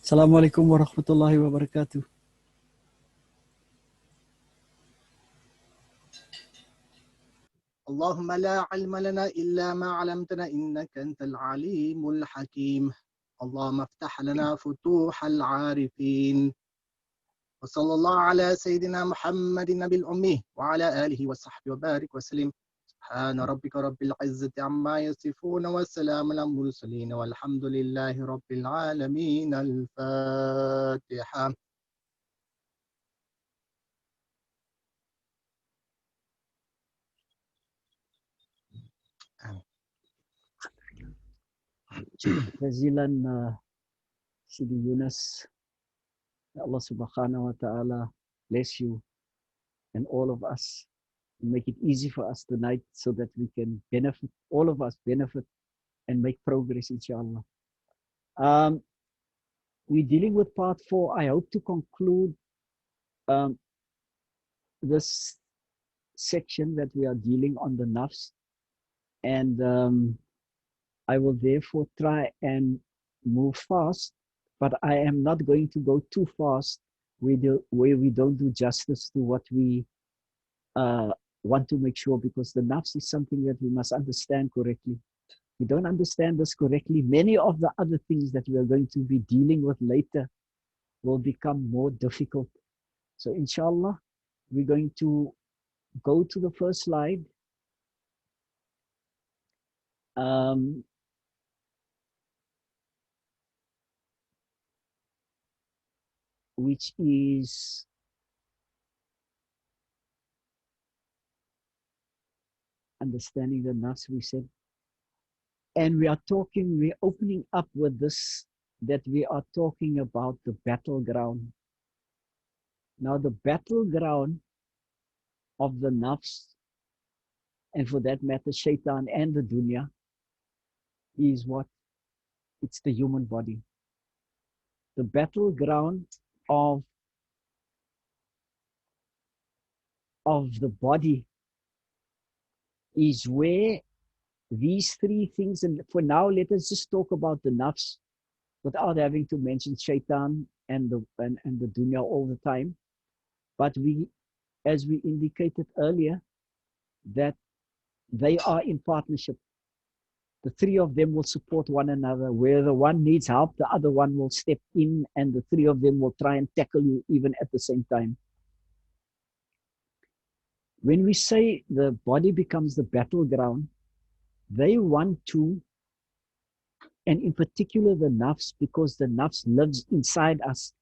Assalamualaikum warahmatullahi wabarakatuh. اللهم لا علم لنا إلا ما علمتنا إنك أنت العليم الحكيم. اللهم افتح لنا فتوح العارفين. وصلى الله على سيدنا محمد النبي الأمي وعلى آله وصحبه وبارك وسلم. سبحان ربك رب العزة عما يصفون وسلام على المرسلين والحمد لله رب العالمين. الفاتحة. Jazilan Sidi Yunus. Allah subhanahu wa ta'ala bless you and all of us. Make it easy for us tonight so that we can benefit, all of us benefit and make progress, inshallah. We're dealing with part 4. I hope to conclude this section that we are dealing on the Nafs. And I will therefore try and move fast, but I am not going to go too fast where we don't do justice to what we want to make sure, because the Nafs is something that we must understand correctly. If we don't understand this correctly, many of the other things that we are going to be dealing with later will become more difficult. So inshallah, we're going to go to the first slide. Which is understanding the Nafs, we said. And we're opening up with this, that we are talking about the battleground. Now the battleground of the Nafs, and for that matter, Shaitan and the dunya, is what? It's the human body. The battleground of the body is where these three things, and for now, let us just talk about the Nafs without having to mention Shaitan and the dunya all the time. But we, as we indicated earlier, that they are in partnership. The three of them will support one another. Where the one needs help, the other one will step in, and the three of them will try and tackle you even at the same time. When we say the body becomes the battleground, they want to, and in particular the Nafs, because the Nafs lives inside us.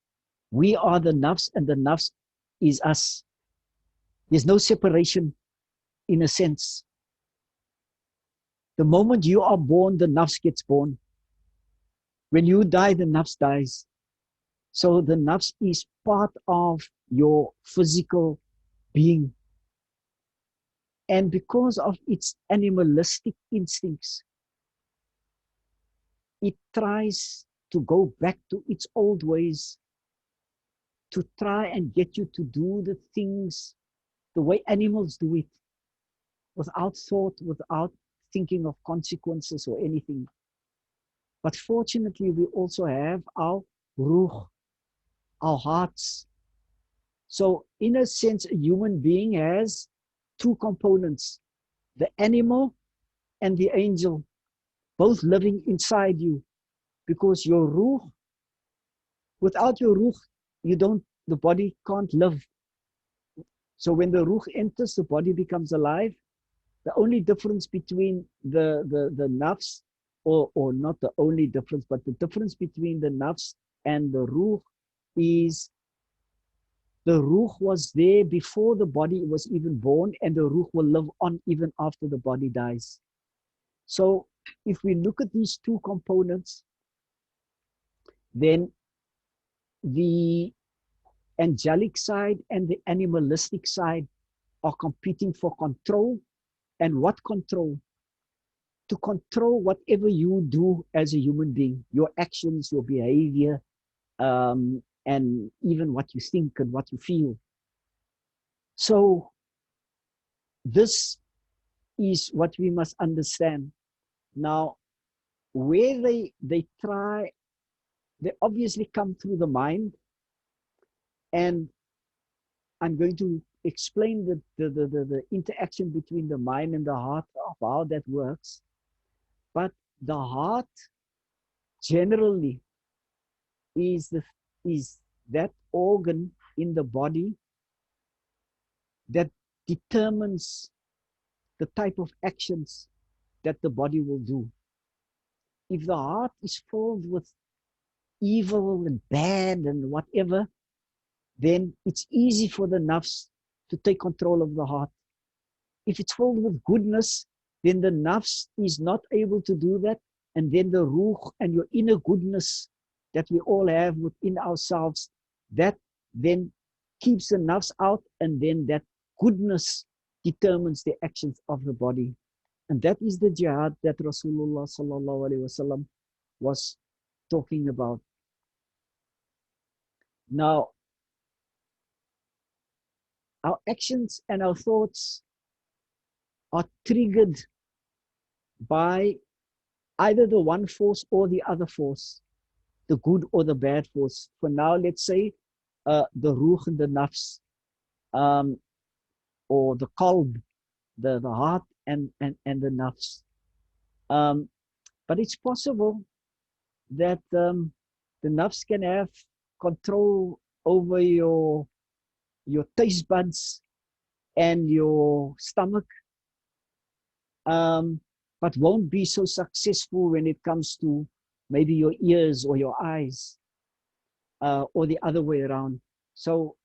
We are the Nafs and the Nafs is us. There's no separation in a sense. The moment you are born, the Nafs gets born. When you die, the Nafs dies. So the Nafs is part of your physical being. And because of its animalistic instincts, it tries to go back to its old ways, to try and get you to do the things the way animals do it, without thought, without thinking of consequences or anything. But fortunately, we also have our ruh, our hearts. So in a sense, a human being has two components, the animal and the angel, both living inside you, because your ruh, without your ruh, the body can't live. So when the ruh enters, the body becomes alive. The only difference between the nafs, or not the only difference, but the difference between the nafs and the ruh is the ruh was there before the body was even born, and the ruh will live on even after the body dies. So if we look at these two components, then the angelic side and the animalistic side are competing for control. And what control? To control whatever you do as a human being, your actions, your behavior, and even what you think and what you feel. So this is what we must understand. Now, where they try, they obviously come through the mind, and I'm going to explain the interaction between the mind and the heart of how that works. But the heart generally is is that organ in the body that determines the type of actions that the body will do. If the heart is filled with evil and bad and whatever, then it's easy for the nafs to take control of the heart. If it's filled with goodness, then the nafs is not able to do that. And then the ruh and your inner goodness that we all have within ourselves, that then keeps the nafs out, and then that goodness determines the actions of the body. And that is the jihad that Rasulullah sallallahu alaihi wasallam was talking about. Now, our actions and our thoughts are triggered by either the one force or the other force, the good or the bad force. For now, let's say the ruh and the nafs, or the qalb, the heart and the nafs. But it's possible that the nafs can have control over your taste buds and your stomach, but won't be so successful when it comes to maybe your ears or your eyes, or the other way around. So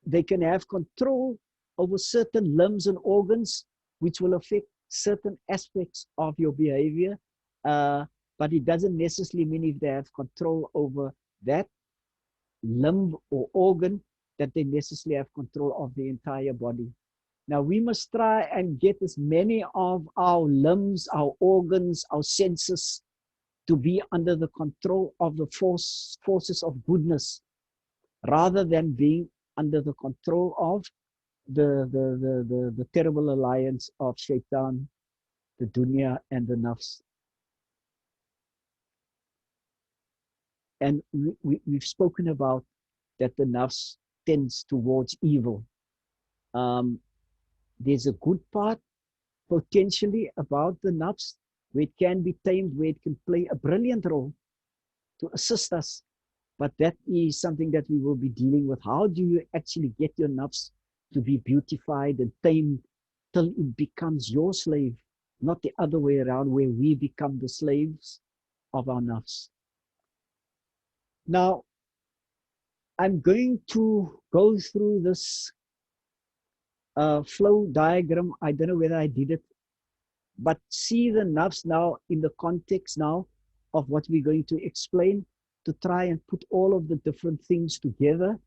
they can have control over certain limbs and organs, which will affect certain aspects of your behavior, but it doesn't necessarily mean if they have control over that limb or organ that they necessarily have control of the entire body. Now, we must try and get as many of our limbs, our organs, our senses to be under the control of the forces of goodness, rather than being under the control of the terrible alliance of shaitan, the dunya, and the nafs. And we've spoken about that the nafs tends towards evil. There's a good part potentially about the nafs where it can be tamed, where it can play a brilliant role to assist us. But that is something that we will be dealing with. How do you actually get your nafs to be beautified and tamed till it becomes your slave, not the other way around, where we become the slaves of our nafs? Now, I'm going to go through this flow diagram. I don't know whether I did it, but see the nafs now in the context now of what we're going to explain, to try and put all of the different things together,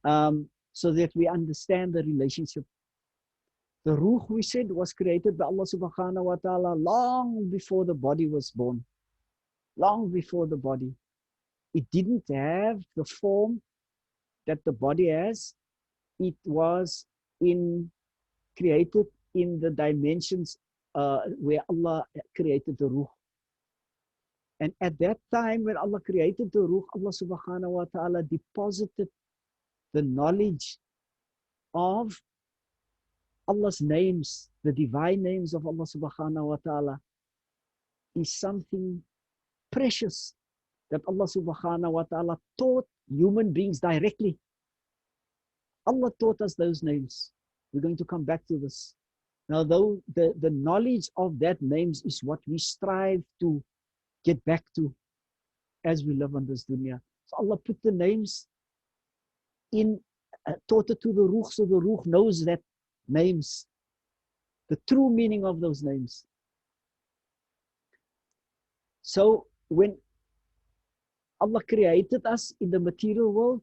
so that we understand the relationship. The ruh, we said, was created by Allah subhanahu wa ta'ala long before the body was born. Long before the body. It didn't have the form that the body has. It was created in the dimensions where Allah created the ruh. And at that time, when Allah created the ruh, Allah subhanahu wa ta'ala deposited the knowledge of Allah's names, the divine names of Allah subhanahu wa ta'ala, is something precious that Allah subhanahu wa ta'ala taught human beings directly. Allah taught us those names. We're going to come back to this. Now, though the knowledge of that names is what we strive to get back to as we live on this dunya. So Allah put the names in, taught it to the ruh, so the ruh knows that names, the true meaning of those names. So when Allah created us in the material world,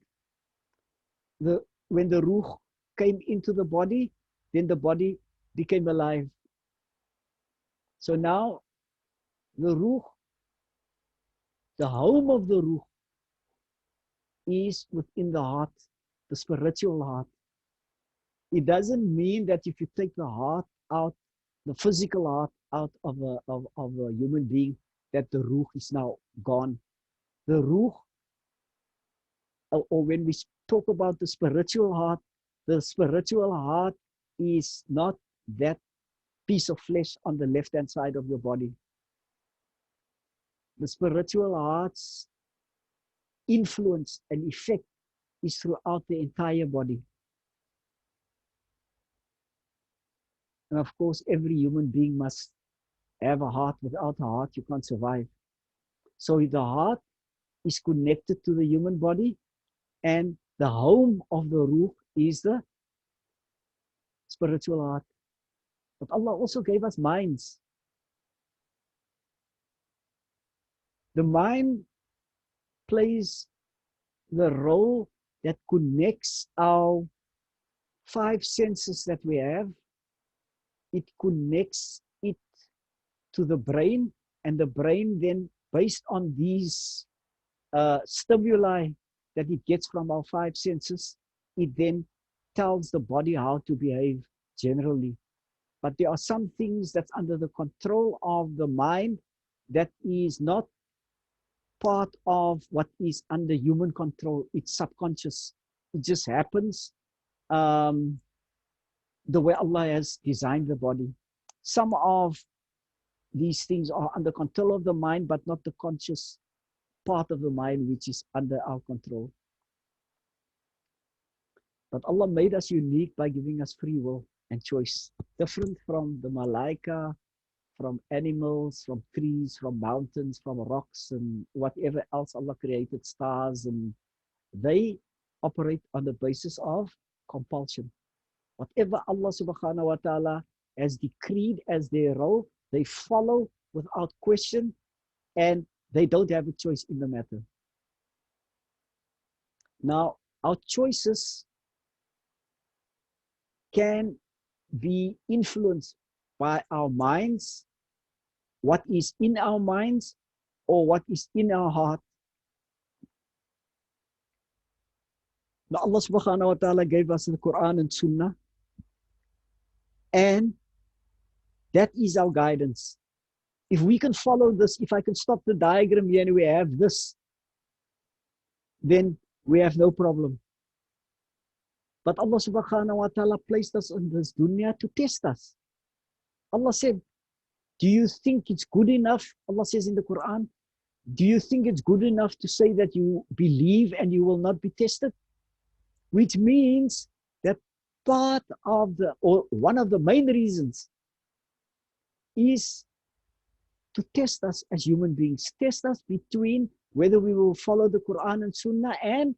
when the ruh came into the body, then the body became alive. So now the ruh, the home of the ruh, is within the heart, the spiritual heart. It doesn't mean that if you take the heart out, the physical heart out of a human being, that the ruh is now gone. The ruh, or when we talk about the spiritual heart is not that piece of flesh on the left-hand side of your body. The spiritual heart's influence and effect is throughout the entire body. And of course, every human being must have a heart. Without a heart, you can't survive. So the heart is connected to the human body, and the home of the ruh is the spiritual heart. But Allah also gave us minds. The mind plays the role that connects our five senses that we have. It connects it to the brain, and the brain then, based on these stimuli that it gets from our five senses, it then tells the body how to behave generally. But there are some things that's under the control of the mind that is not part of what is under human control. It's subconscious. It just happens the way Allah has designed the body. Some of these things are under control of the mind, but not the conscious part of the mind, which is under our control. But Allah made us unique by giving us free will and choice, different from the Malaa'ikah, from animals, from trees, from mountains, from rocks, and whatever else Allah created, stars, and they operate on the basis of compulsion. Whatever Allah subhanahu wa ta'ala has decreed as their role, they follow without question, and they don't have a choice in the matter. Now, our choices can be influenced by our minds, what is in our minds, or what is in our heart. Now, Allah subhanahu wa ta'ala gave us the Quran and Sunnah, and that is our guidance. If we can follow this, if I can stop the diagram here and we have this, then we have no problem. But Allah subhanahu wa ta'ala placed us in this dunya to test us. Allah said, do you think it's good enough? Allah says in the Quran, do you think it's good enough to say that you believe and you will not be tested? Which means that part of or one of the main reasons is to test us as human beings, test us between whether we will follow the Quran and Sunnah and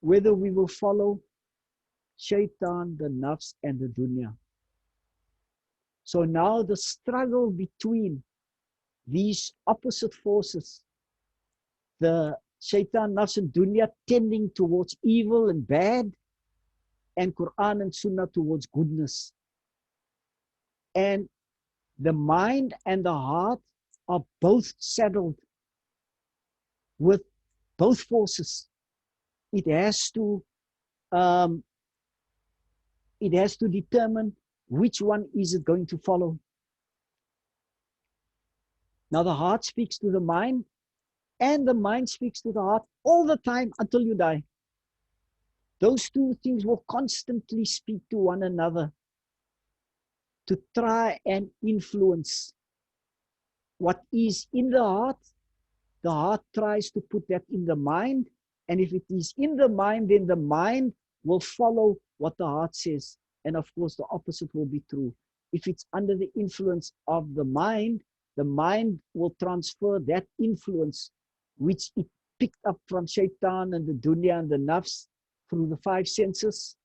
whether we will follow Shaitan, the Nafs, and the Dunya. So now the struggle between these opposite forces, the Shaitan, Nafs, and Dunya tending towards evil and bad, and Quran and Sunnah towards goodness. And the mind and the heart are both saddled with both forces. It has to determine which one is it going to follow. Now the heart speaks to the mind, and the mind speaks to the heart all the time until you die. Those two things will constantly speak to one another to try and influence what is in the heart. The heart tries to put that in the mind, and if it is in the mind, then the mind will follow what the heart says. And of course, the opposite will be true. If it's under the influence of the mind will transfer that influence, which it picked up from Shaitan and the Dunya and the Nafs through the five senses.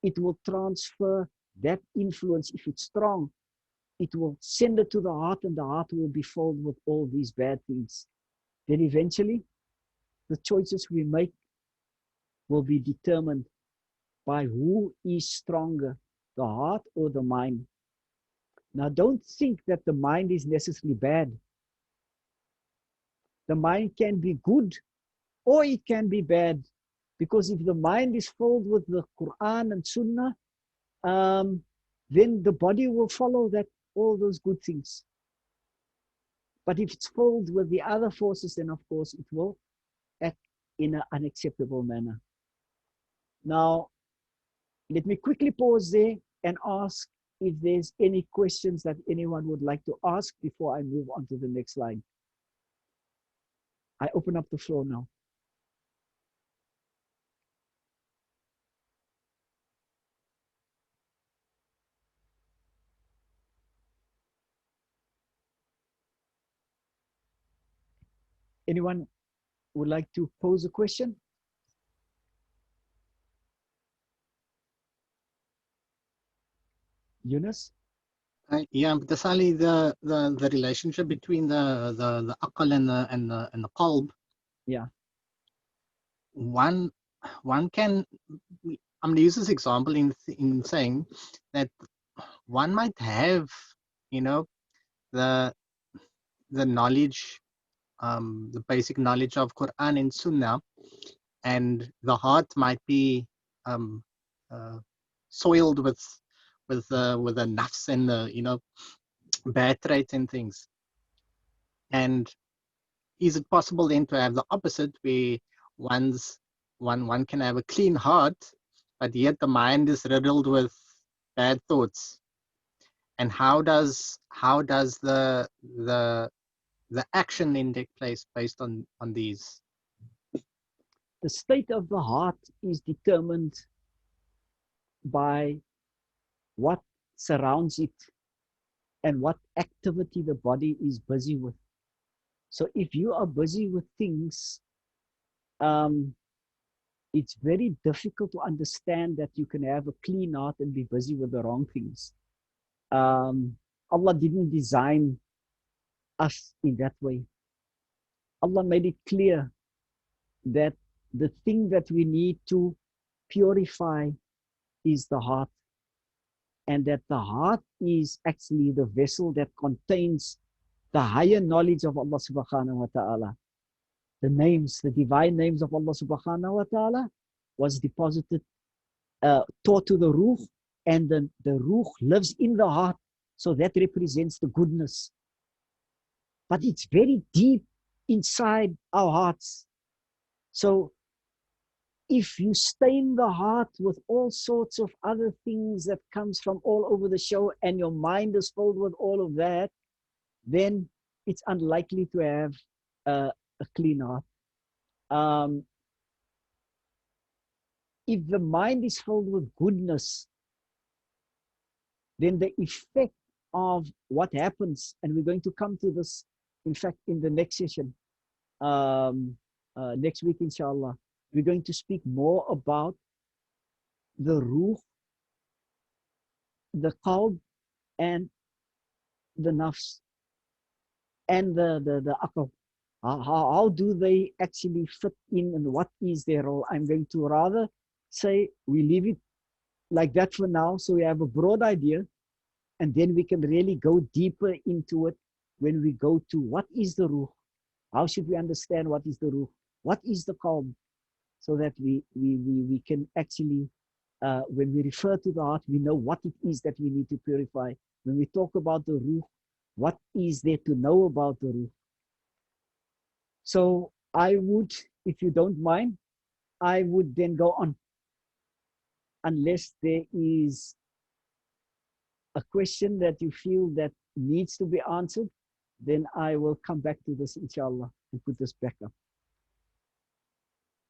It will transfer that influence. If it's strong, it will send it to the heart, and the heart will be filled with all these bad things. Then eventually, the choices we make will be determined by who is stronger, the heart or the mind. Now, don't think that the mind is necessarily bad. The mind can be good or it can be bad, Because if the mind is filled with the Quran and Sunnah, then the body will follow that, all those good things. But if it's filled with the other forces, then of course it will act in an unacceptable manner. Now, let me quickly pause there and ask if there's any questions that anyone would like to ask before I move on to the next slide. I open up the floor now. Anyone would like to pose a question? Yunus? Yeah, but Salie, the relationship between the aql and the qalb. Yeah. One can, I'm going to use this example in saying that one might have, the knowledge, the basic knowledge of Quran and Sunnah, and the heart might be soiled with the nafs and the bad traits and things. And is it possible then to have the opposite, where one can have a clean heart, but yet the mind is riddled with bad thoughts? And how does the action then take place based on these? The state of the heart is determined by what surrounds it and what activity the body is busy with. So if you are busy with things, it's very difficult to understand that you can have a clean heart and be busy with the wrong things. Allah didn't design us in that way. Allah made it clear that the thing that we need to purify is the heart, and that the heart is actually the vessel that contains the higher knowledge of Allah subhanahu wa ta'ala. The names, the divine names of Allah subhanahu wa ta'ala was deposited, taught to the ruh, and the ruh lives in the heart, so that represents the goodness. But it's very deep inside our hearts. So if you stain the heart with all sorts of other things that comes from all over the show, and your mind is filled with all of that, then it's unlikely to have a clean heart. If the mind is filled with goodness, then the effect of what happens, and we're going to come to this, in fact, in the next session, next week, inshallah, we're going to speak more about the ruh, the qalb, and the nafs, and the aql. How do they actually fit in, and what is their role? I'm going to rather say we leave it like that for now, so we have a broad idea, and then we can really go deeper into it when we go to what is the ruh, how should we understand what is the ruh, what is the qalb, so that we can actually, when we refer to the heart, we know what it is that we need to purify. When we talk about the ruh, what is there to know about the ruh? So I would, if you don't mind, I would then go on, unless there is a question that you feel that needs to be answered, then I will come back to this, inshallah, and put this back up.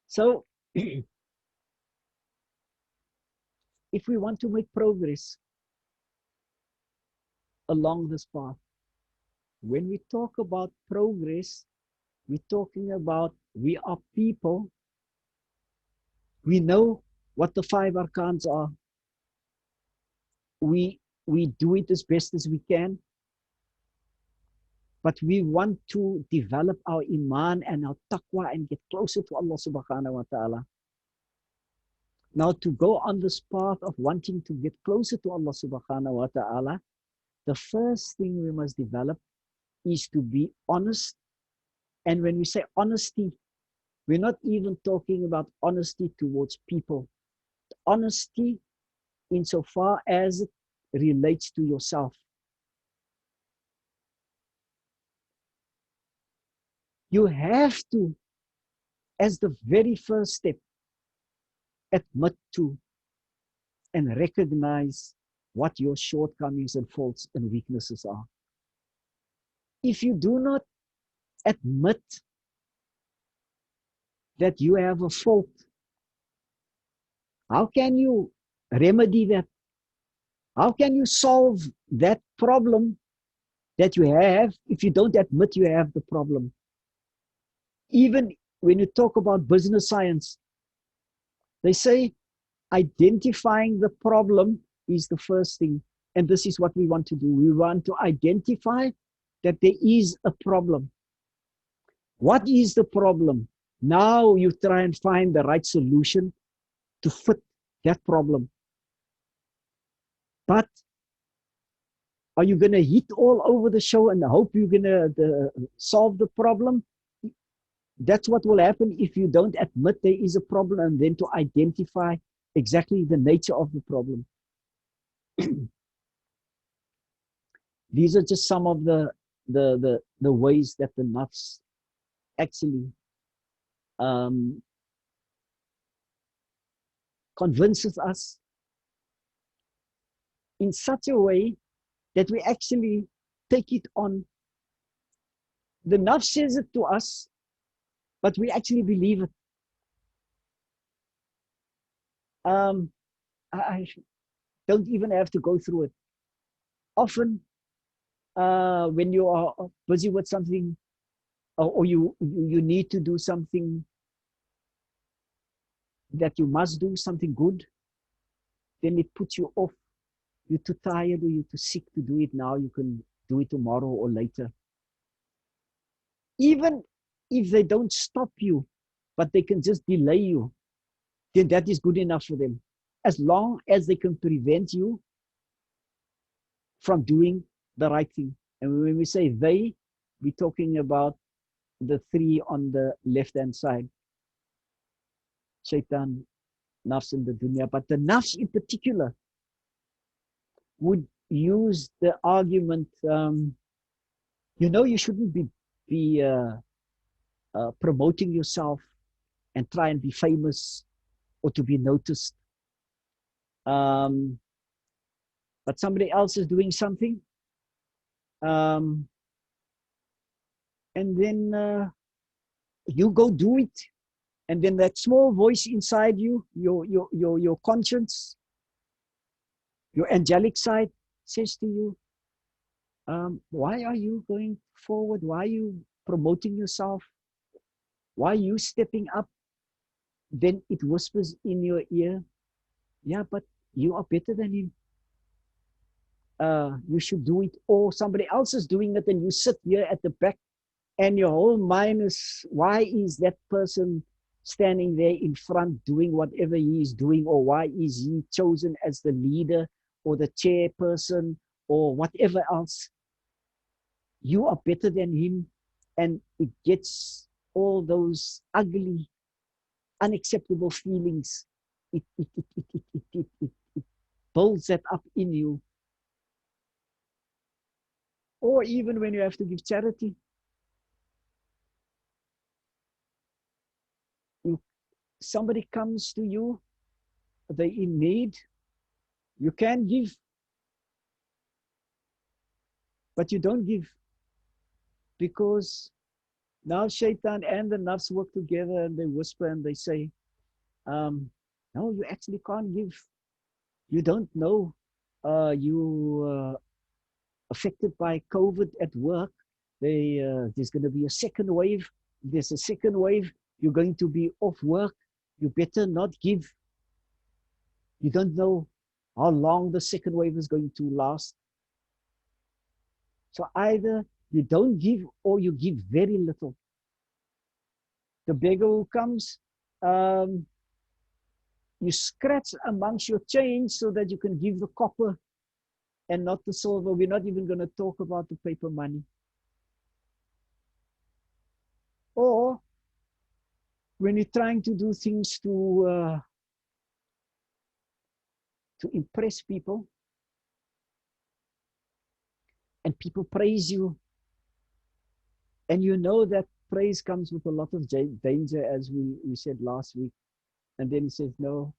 So if we want to make progress along this path, when we talk about progress, we're talking about we are people. We know what the 5 arkans are. We do it as best as we can. But we want to develop our iman and our taqwa and get closer to Allah subhanahu wa ta'ala. Now, to go on this path of wanting to get closer to Allah subhanahu wa ta'ala, the first thing we must develop is to be honest. And when we say honesty, We're not even talking about honesty towards people. Honesty insofar as it relates to yourself. You have to, as the very first step, admit to and recognize what your shortcomings and faults and weaknesses are. If you do not admit that you have a fault, how can you remedy that? How can you solve that problem that you have if you don't admit you have the problem? Even when you talk about business science, they say identifying the problem is the first thing. And this is what we want to do. We want to identify that there is a problem. What is the problem? Now you try and find the right solution to fit that problem. But are you going to hit all over the show and hope you're going to solve the problem? That's what will happen if you don't admit there is a problem and then to identify exactly the nature of the problem. These are just some of the ways that the Nafs actually convinces us in such a way that we actually take it on. The Nafs says it to us, but we actually believe it. I don't even have to go through it. Often, when you are busy with something, or you need to do something that you must do, something good, then it puts you off. You're too tired or you're too sick to do it now. You can do it tomorrow or later. Even if they don't stop you, but they can just delay you, then that is good enough for them. As long as they can prevent you from doing the right thing. And when we say they, we're talking about the three on the left-hand side. Shaitan, Nafs, and the dunya. But the Nafs in particular would use the argument, you shouldn't be promoting yourself and try and be famous or to be noticed. But somebody else is doing something. And then you go do it. And then that small voice inside you, your conscience, your angelic side says to you, why are you going forward? Why are you promoting yourself? Why are you stepping up? Then it whispers in your ear, yeah, but you are better than him. You should do it. Or somebody else is doing it and you sit here at the back and your whole mind is, why is that person standing there in front doing whatever he is doing? Or why is he chosen as the leader or the chairperson or whatever else? You are better than him. And it gets all those ugly, unacceptable feelings. It builds that up in you. Or even when you have to give charity, somebody comes to you, they're in need, you can give, but you don't give because now Shaitan and the Nafs work together and they whisper and they say, no, you actually can't give. You don't know. You affected by COVID at work. There's going to be a second wave. There's a second wave. You're going to be off work. You better not give. You don't know how long the second wave is going to last. So either you don't give or you give very little. The beggar who comes, you scratch amongst your change so that you can give the copper and not the silver. We're not even going to talk about the paper money. Or when you're trying to do things to impress people, and people praise you, and you know that praise comes with a lot of danger, as we said last week. And then he says, no,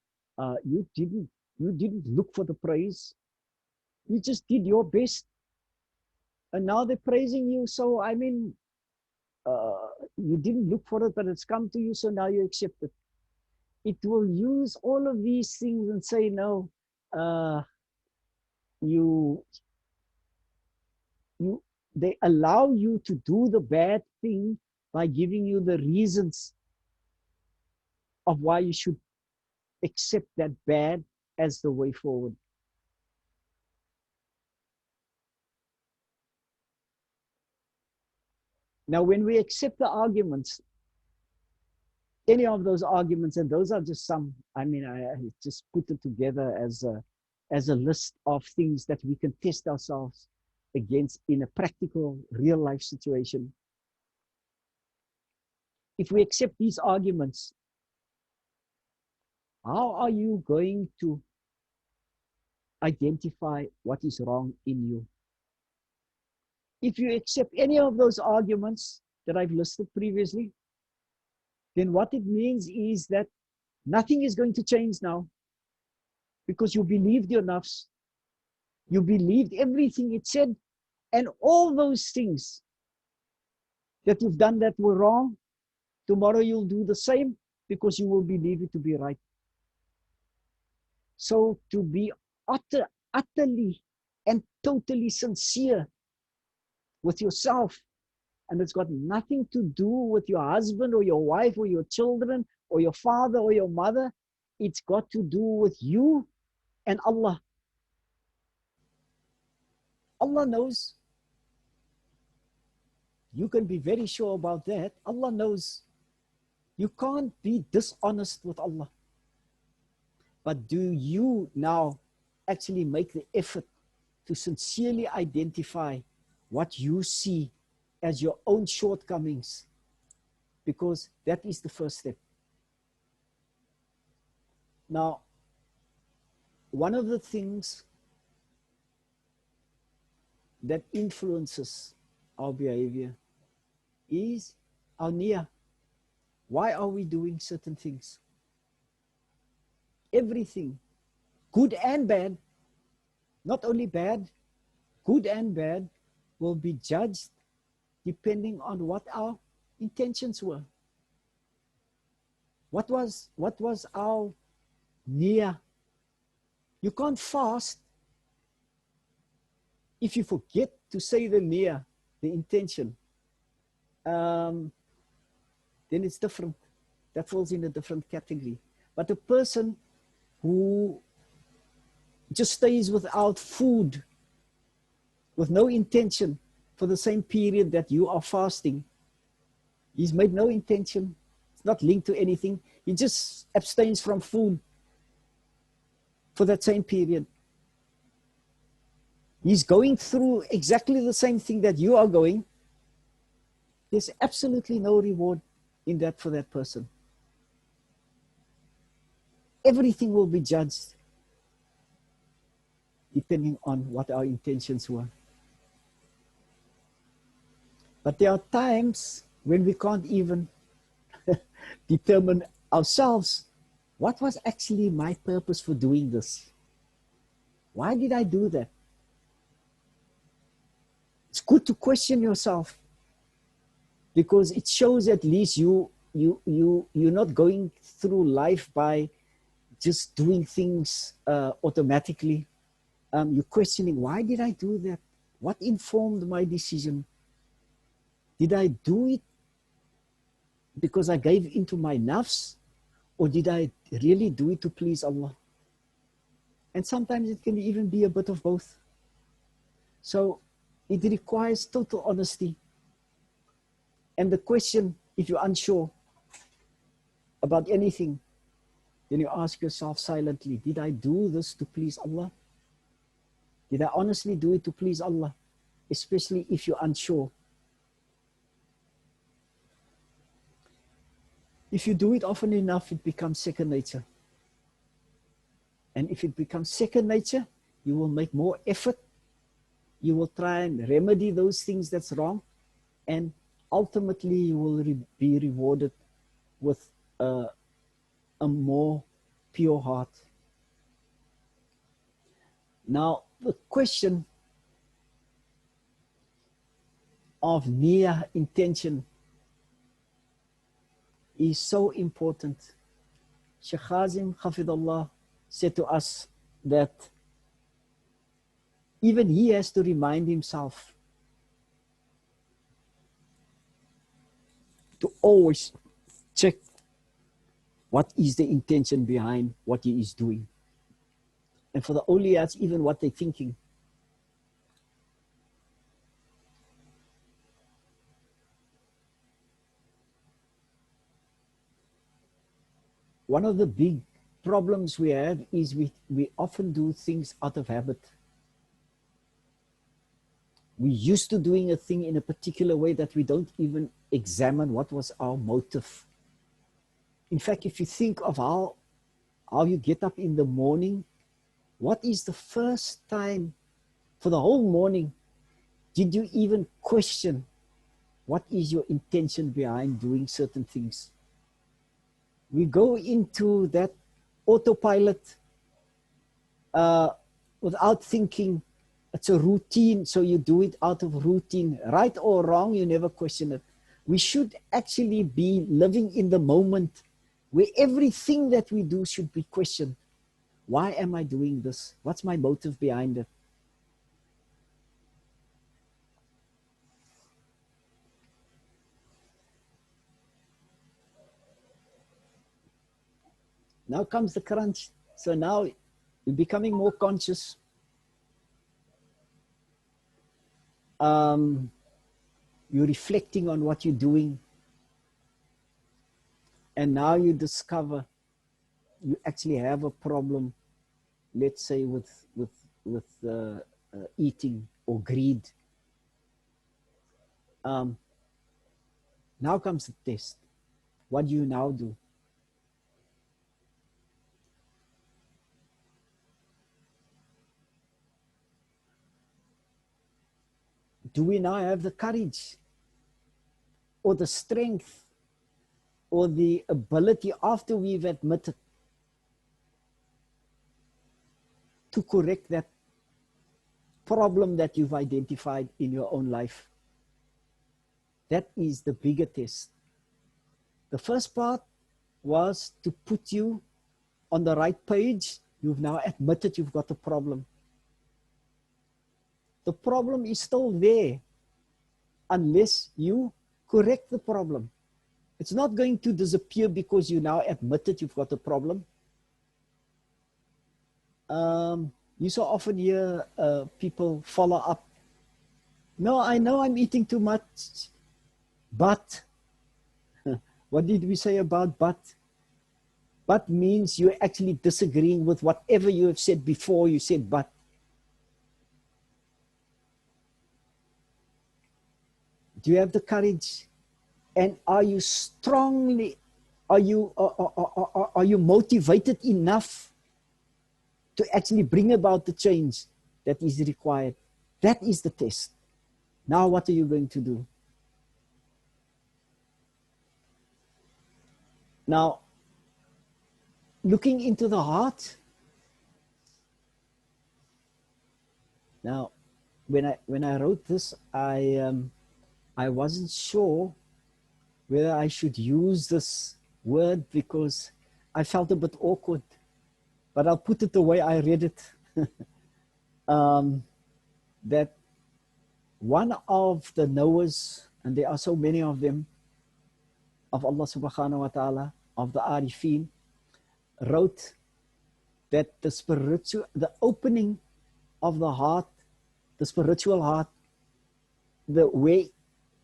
you didn't look for the praise. You just did your best. And now they're praising you. So, I mean, you didn't look for it, but it's come to you. So now you accept it. It will use all of these things and say, no, they allow you to do the bad thing by giving you the reasons of why you should accept that bad as the way forward. Now, when we accept the arguments, any of those arguments, and those are just some, I mean, I just put it together as a list of things that we can test ourselves against in a practical, real life situation. If we accept these arguments, how are you going to identify what is wrong in you? If you accept any of those arguments that I've listed previously, then what it means is that nothing is going to change now, because you believed your nafs, you believed everything it said, and all those things that you've done that were wrong, tomorrow you'll do the same, because you will believe it to be right. So to be utterly and totally sincere with yourself, and it's got nothing to do with your husband or your wife or your children or your father or your mother. It's got to do with you and Allah. Allah knows. You can be very sure about that. Allah knows. You can't be dishonest with Allah. But do you now actually make the effort to sincerely identify what you see as your own shortcomings? Because that is the first step. Now, one of the things that influences our behavior is our niyyah. Why are we doing certain things? Everything, good and bad, not only bad, good and bad, will be judged depending on what our intentions were. What was our niyyah? You can't fast if you forget to say the niyyah, the intention. Then it's different. That falls in a different category. But a person who just stays without food, with no intention, for the same period that you are fasting, he's made no intention. It's not linked to anything. He just abstains from food for that same period. He's going through exactly the same thing that you are going. There's absolutely no reward in that for that person. Everything will be judged depending on what our intentions were. But there are times when we can't even determine ourselves, what was actually my purpose for doing this? Why did I do that? It's good to question yourself, because it shows at least you're not going through life by just doing things automatically. You're questioning, why did I do that? What informed my decision? Did I do it because I gave into my nafs, or did I really do it to please Allah? And sometimes it can even be a bit of both. So it requires total honesty. And the question, if you're unsure about anything, then you ask yourself silently, did I do this to please Allah? Did I honestly do it to please Allah? Especially if you're unsure. If you do it often enough, it becomes second nature. And if it becomes second nature, you will make more effort. You will try and remedy those things that's wrong. And ultimately, you will be rewarded with a more pure heart. Now, the question of niyyah, intention, is so important. Sheikh Khazim Hafidullah said to us that even he has to remind himself to always check what is the intention behind what he is doing. And for the awliyas, even what they're thinking. One of the big problems we have is we often do things out of habit. We used to doing a thing in a particular way that we don't even examine what was our motive. In fact, if you think of how you get up in the morning, what is the first time for the whole morning did you even question what is your intention behind doing certain things? We go into that autopilot without thinking. It's a routine, so you do it out of routine. Right or wrong, you never question it. We should actually be living in the moment where everything that we do should be questioned. Why am I doing this? What's my motive behind it? Now comes the crunch. So now you're becoming more conscious. You're reflecting on what you're doing. And now you discover you actually have a problem, let's say with eating or greed. Now comes the test. What do you now do? Do we now have the courage or the strength or the ability after we've admitted to correct that problem that you've identified in your own life? That is the bigger test. The first part was to put you on the right page. You've now admitted you've got a problem. The problem is still there unless you correct the problem. It's not going to disappear because you now admitted you've got a problem. You so often hear people follow up. No, I know I'm eating too much, but what did we say about but? But means you're actually disagreeing with whatever you have said before you said but. Do you have the courage? And are you strongly, are you motivated enough to actually bring about the change that is required? That is the test. Now what are you going to do? Now, looking into the heart. Now, when I wrote this, I wasn't sure whether I should use this word because I felt a bit awkward, but I'll put it the way I read it. That one of the knowers, and there are so many of them, of Allah subhanahu wa ta'ala, of the Arifin, wrote that the opening of the heart, the spiritual heart, the way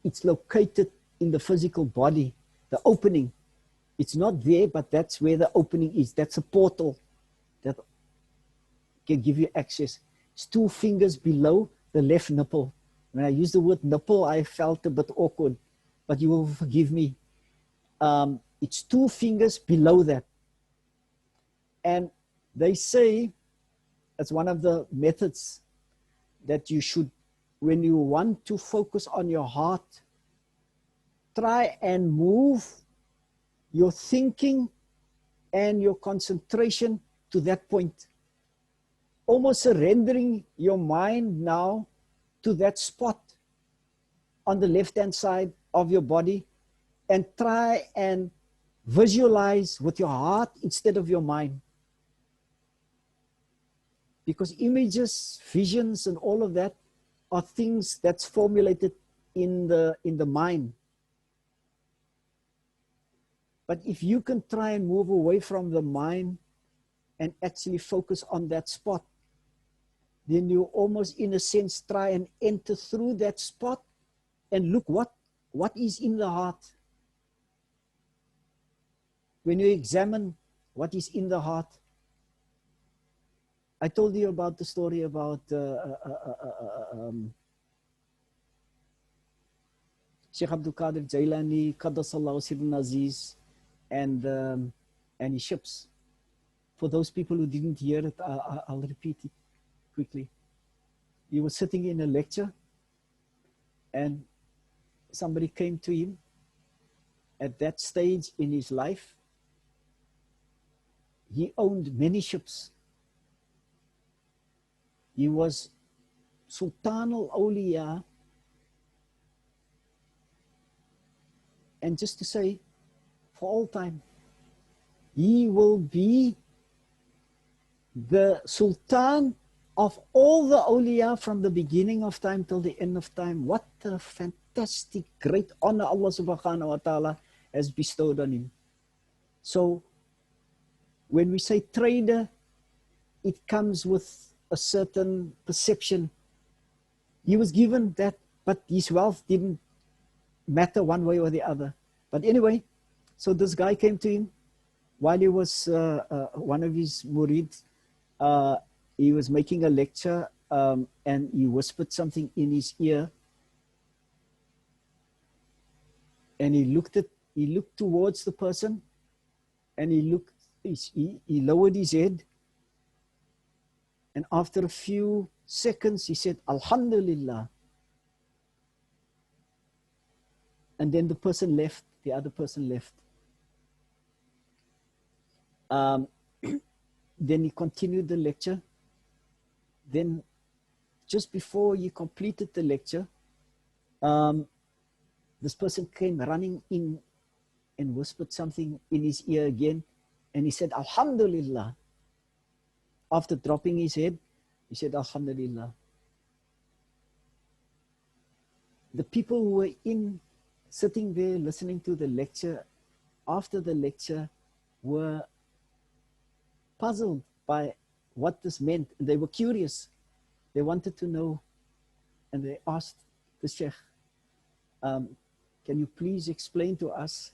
it's located in the physical body, the opening, it's not there, but that's where the opening is. That's a portal that can give you access. It's 2 fingers below the left nipple. When I use the word nipple, I felt a bit awkward, but you will forgive me. It's 2 fingers below that. And they say, as one of the methods, that you should, when you want to focus on your heart, try and move your thinking and your concentration to that point. Almost surrendering your mind now to that spot on the left-hand side of your body, and try and visualize with your heart instead of your mind. Because images, visions, and all of that are things that's formulated in the mind. But if you can try and move away from the mind and actually focus on that spot, then you almost, in a sense, try and enter through that spot and look what is in the heart. When you examine what is in the heart, I told you about the story about Sheikh Abdul Qadir Jailani, Qaddasallahu Sirrul Aziz, and his ships. For those people who didn't hear it, I'll repeat it quickly. He was sitting in a lecture, and somebody came to him at that stage in his life. He owned many ships. He was Sultan al-Awliya. And just to say, for all time, he will be the Sultan of all the awliya from the beginning of time till the end of time. What a fantastic, great honor Allah subhanahu wa ta'ala has bestowed on him. So, when we say trader, it comes with a certain perception. He was given that, but his wealth didn't matter one way or the other. But anyway, so this guy came to him while he was one of his murid. He was making a lecture, and he whispered something in his ear, and he looked towards the person, and he lowered his head, and after a few seconds he said, Alhamdulillah. And then the person left, the other person left. Then he continued the lecture. Then just before he completed the lecture, this person came running in and whispered something in his ear again. And he said, Alhamdulillah. After dropping his head, he said, Alhamdulillah. The people who were sitting there listening to the lecture, after the lecture, were puzzled by what this meant. They were curious. They wanted to know, and they asked the Sheikh, can you please explain to us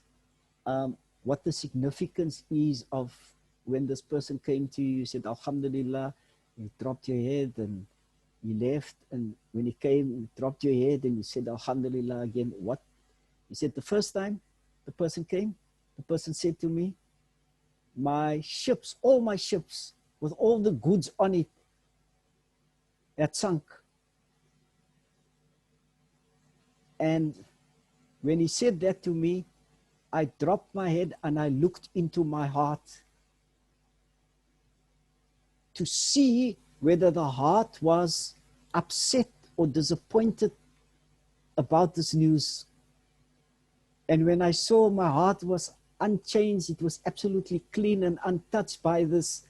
what the significance is of when this person came to you, said, Alhamdulillah, you dropped your head and you left, and when he came, you dropped your head and you said, Alhamdulillah again. What? He said, the first time the person came, the person said to me, my ships, all my ships, with all the goods on it, had sunk. And when he said that to me, I dropped my head and I looked into my heart to see whether the heart was upset or disappointed about this news. And when I saw my heart was unchanged, it was absolutely clean and untouched by this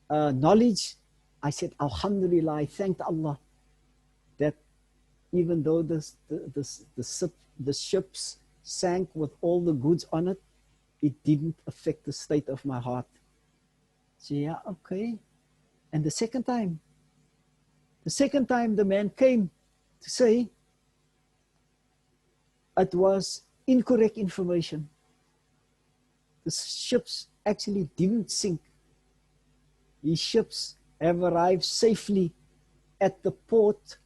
knowledge, I said, Alhamdulillah, I thanked Allah that even though the ships sank with all the goods on it, it didn't affect the state of my heart. So yeah, okay. And the second time the man came to say it was incorrect information. The ships actually didn't sink. These ships have arrived safely at the port,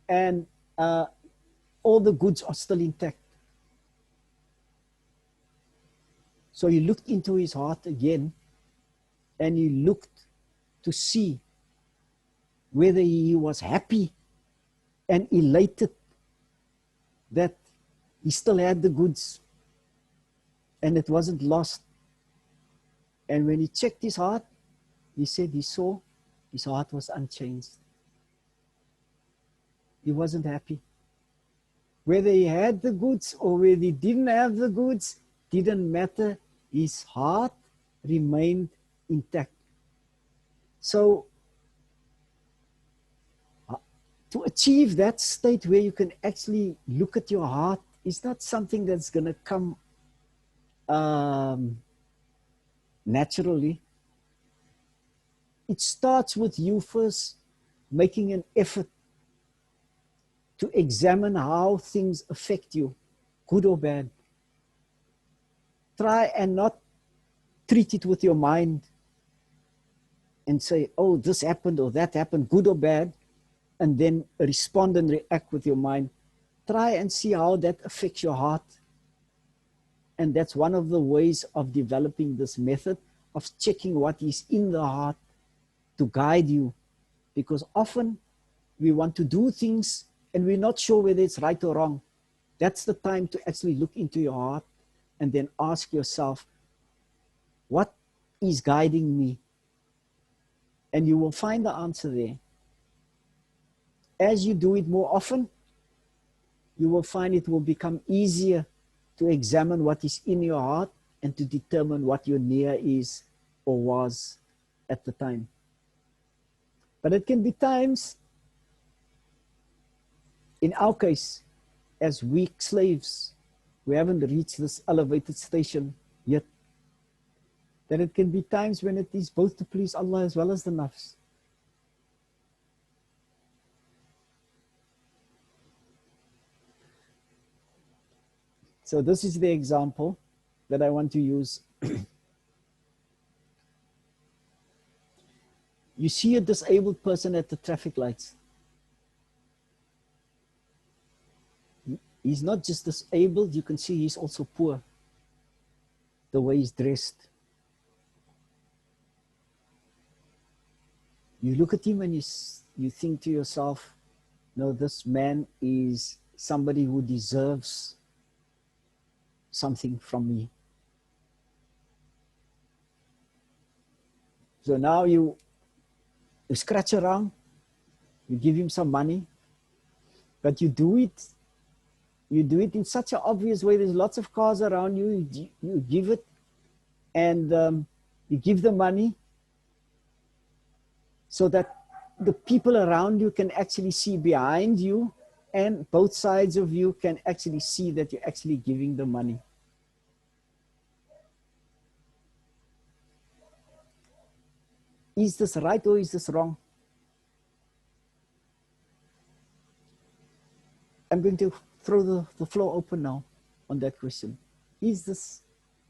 and all the goods are still intact. So he looked into his heart again, and he looked to see whether he was happy and elated that he still had the goods and it wasn't lost. And when he checked his heart, he said he saw his heart was unchanged. He wasn't happy. Whether he had the goods or whether he didn't have the goods, didn't matter. His heart remained intact. So to achieve that state where you can actually look at your heart is not something that's going to come naturally. It starts with you first making an effort to examine how things affect you, good or bad. Try and not treat it with your mind and say, oh, this happened or that happened, good or bad, and then respond and react with your mind. Try and see how that affects your heart. And that's one of the ways of developing this method of checking what is in the heart to guide you. Because often we want to do things and we're not sure whether it's right or wrong. That's the time to actually look into your heart and then ask yourself, what is guiding me? And you will find the answer there. As you do it more often, you will find it will become easier to examine what is in your heart and to determine what your niyyah is or was at the time. But it can be times, in our case, as weak slaves, we haven't reached this elevated station yet, that it can be times when it is both to please Allah as well as the nafs. So this is the example that I want to use. You see a disabled person at the traffic lights. He's not just disabled, you can see he's also poor. The way he's dressed. You look at him and you think to yourself, no, this man is somebody who deserves something from me. So now you scratch around, you give him some money, but you do it in such an obvious way. There's lots of cars around you, you give it, and you give the money so that the people around you can actually see behind you, and both sides of you can actually see that you're actually giving the money. Is this right or is this wrong? I'm going to throw the floor open now on that question. Is this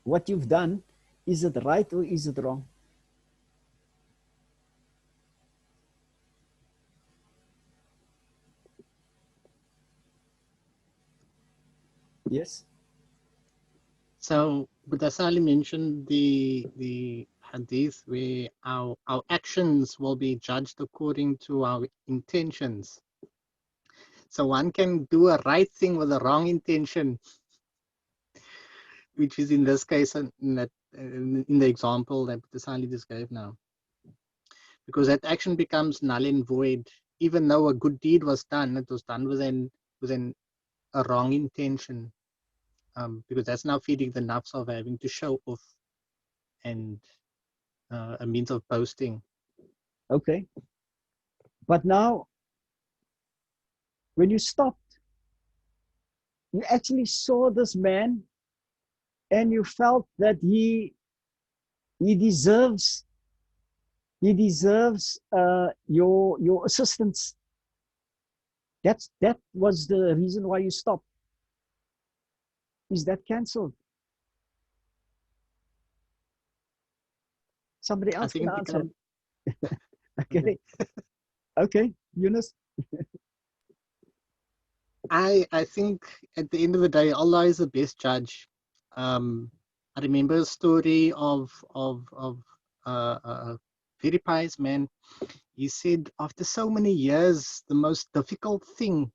what you've done? Is it right or is it wrong? Yes. So, Buddha Salie mentioned the hadith where our actions will be judged according to our intentions. So one can do a right thing with a wrong intention, which is in this case in the example that Buddha Salie just gave now. Because that action becomes null and void, even though a good deed was done, it was done with a wrong intention. Because that's now feeding the nafs of having to show off and a means of boasting. Okay. But now, when you stopped, you actually saw this man and you felt that he deserves your assistance. That was the reason why you stopped. Is that cancelled? Somebody else can answer. Okay. Okay, Yunus. I think at the end of the day, Allah is the best judge. I remember a story of a very pious man. He said after so many years, the most difficult thing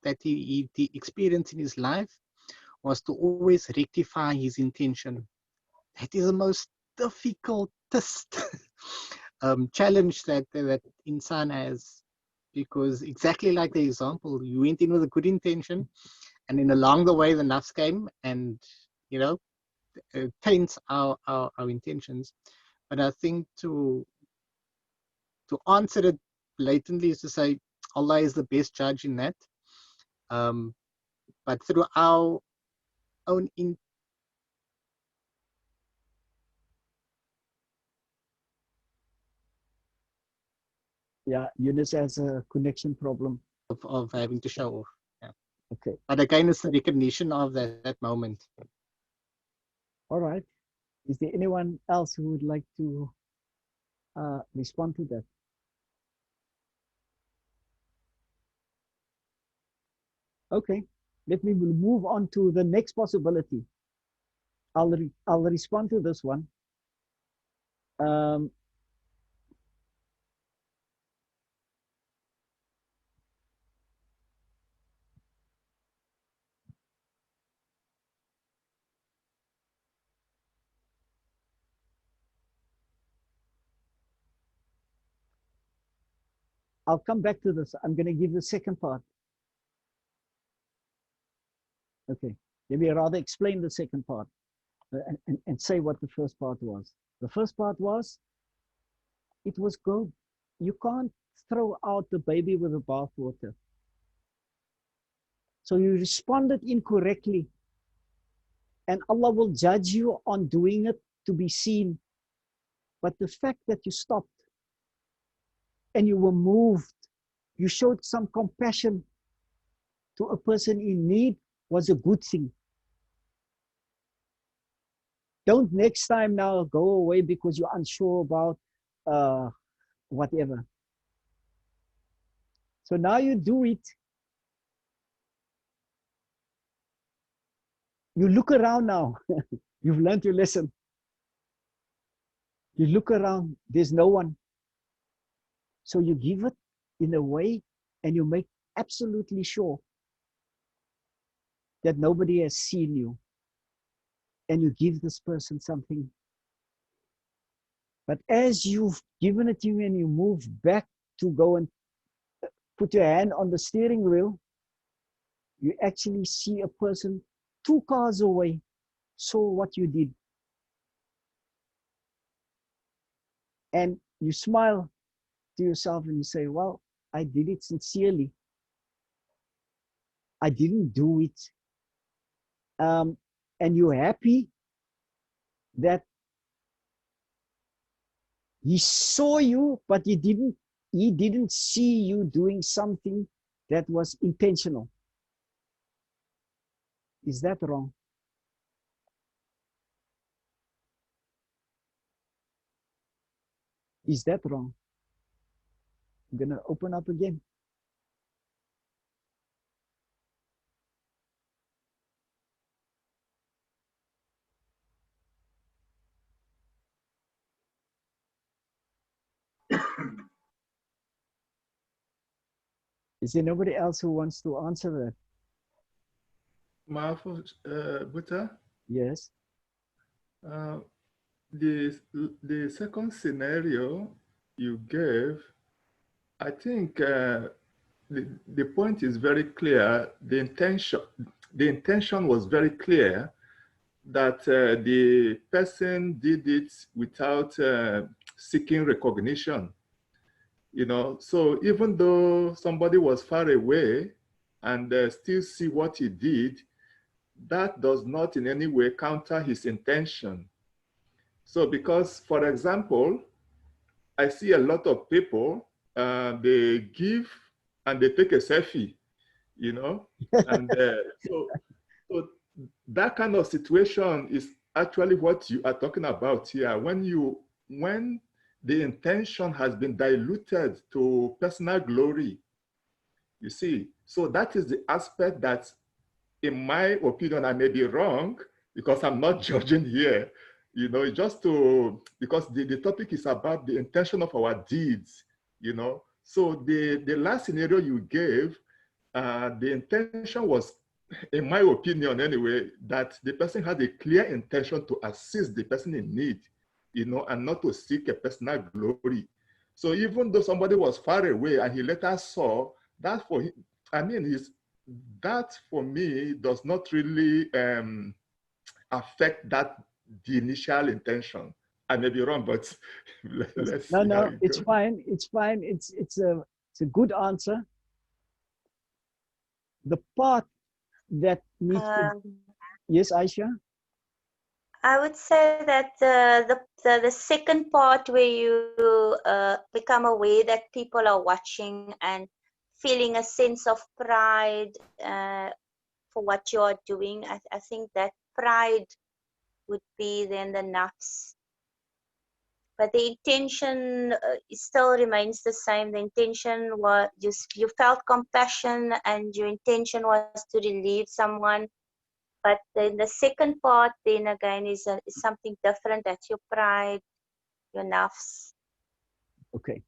that he experienced in his life was to always rectify his intention. That is the most difficultest challenge that insan has, because exactly like the example, you went in with a good intention, and then along the way the nafs came and taints our intentions. But I think to answer it blatantly is to say Allah is the best judge in that. But through our own Yeah, Eunice has a connection problem. of having to show off. Yeah. Okay. But again, it's the recognition of that moment. All right. Is there anyone else who would like to respond to that? Okay. Let me move on to the next possibility. I'll respond to this one. I'll come back to this. I'm going to give the second part. Okay. Let me rather explain the second part and say what the first part was. The first part was, it was good. You can't throw out the baby with the bathwater. So you responded incorrectly, and Allah will judge you on doing it to be seen. But the fact that you stopped and you were moved, you showed some compassion to a person in need, was a good thing. Don't next time now go away because you're unsure about whatever. So now you do it. You look around now. You've learned your lesson. You look around, there's no one. So you give it in a way and you make absolutely sure that nobody has seen you. And you give this person something. But as you've given it to you and you move back to go and put your hand on the steering wheel, you actually see a person 2 cars away saw what you did. And you smile to yourself and you say, well, I did it sincerely. I didn't do it. And you're happy that he saw you, but he didn't see you doing something that was intentional. Is that wrong? Is that wrong? I'm going to open up again. Is there nobody else who wants to answer that? Buta? Yes. The second scenario you gave, I think the point is very clear. The intention was very clear that the person did it without seeking recognition. So even though somebody was far away and still see what he did, that does not in any way counter his intention. So because, for example, I see a lot of people, they give and they take a selfie, and so that kind of situation is actually what you are talking about here. When the intention has been diluted to personal glory, you see. So that is the aspect that, in my opinion, I may be wrong, because I'm not judging here, you know, just to, because the topic is about the intention of our deeds, you know. So the last scenario you gave, the intention was, in my opinion anyway, that the person had a clear intention to assist the person in need, you know, and not to seek a personal glory. So even though somebody was far away and he later saw, that for him, I mean, that for me does not really affect that the initial intention. I may be wrong, but let's No, see how no, it it's goes. fine. It's fine. It's a good answer. The part that needs to, Um, yes, Aisha? I would say that the second part where you become aware that people are watching and feeling a sense of pride for what you are doing, I think that pride would be then the nafs. But the intention still remains the same. The intention was you felt compassion and your intention was to relieve someone. But then the second part, then again, is something different. That's your pride, your nafs. Okay.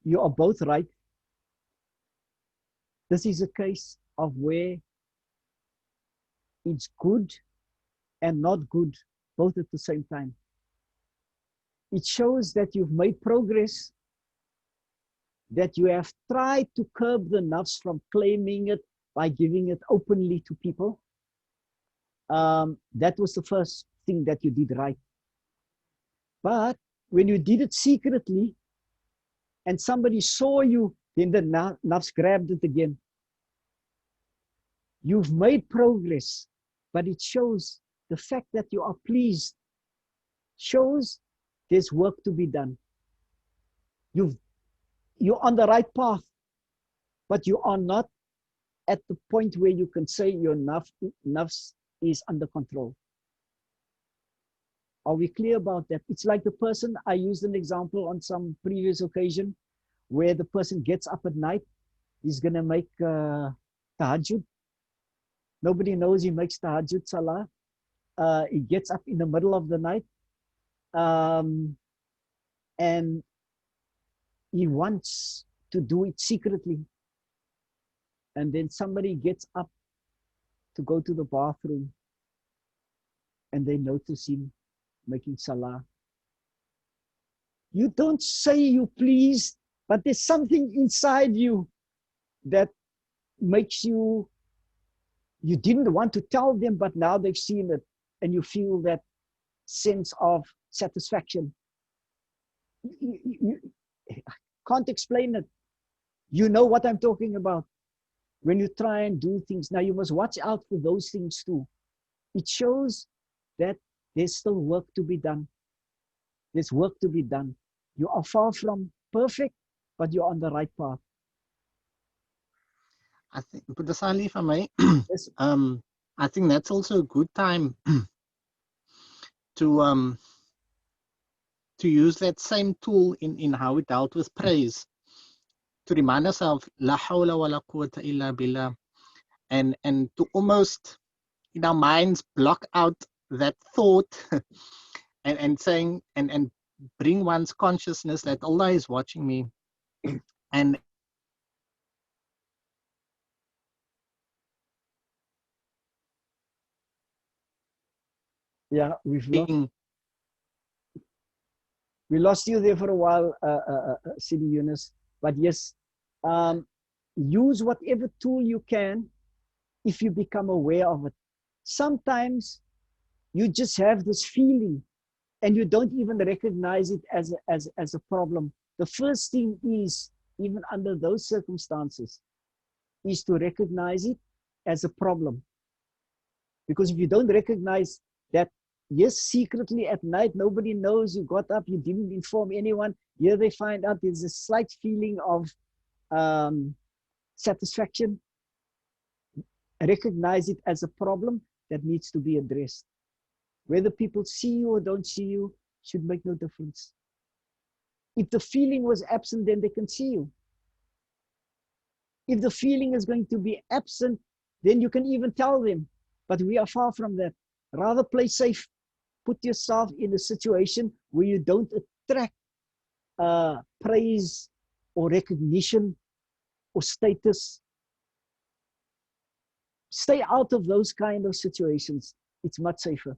You are both right. This is a case of where it's good and not good, both at the same time. It shows that you've made progress, that you have tried to curb the nafs from claiming it by giving it openly to people. That was the first thing that you did right. But when you did it secretly and somebody saw you, then the nafs grabbed it again. You've made progress, but it shows the fact that you are pleased shows there's work to be done. You're on the right path, but you are not at the point where you can say your nafs is under control. Are we clear about that? It's like the person, I used an example on some previous occasion where the person gets up at night, he's going to make tahajjud. Nobody knows he makes tahajjud salah. He gets up in the middle of the night and he wants to do it secretly. And then somebody gets up to go to the bathroom and they notice him making salah. You don't say you pleased, but there's something inside you that makes you didn't want to tell them, but now they've seen it and you feel that sense of satisfaction. You can't explain it. You know what I'm talking about. When you try and do things, now you must watch out for those things too. It shows that there's still work to be done. There's work to be done. You are far from perfect, but you're on the right path. I think, but Salie, for me, Yes. I think that's also a good time to use that same tool in how we dealt with praise, to remind ourselves, la hawla wa la quwwata illa billah, and to almost in our minds block out that thought and saying and bring one's consciousness that Allah is watching me, and Yeah, we lost you there for a while, Sidi Yunus. But yes, use whatever tool you can if you become aware of it. Sometimes you just have this feeling and you don't even recognize it as a problem. The first thing is, even under those circumstances, is to recognize it as a problem. Because if you don't recognize that, yes, secretly at night, nobody knows you got up, you didn't inform anyone, here they find out there's a slight feeling of satisfaction. Recognize it as a problem that needs to be addressed. Whether people see you or don't see you should make no difference. If the feeling was absent, then they can see you. If the feeling is going to be absent, then you can even tell them, But we are far from that. Rather play safe. Put yourself in a situation where you don't attract praise or recognition or status. Stay out of those kind of situations. It's much safer.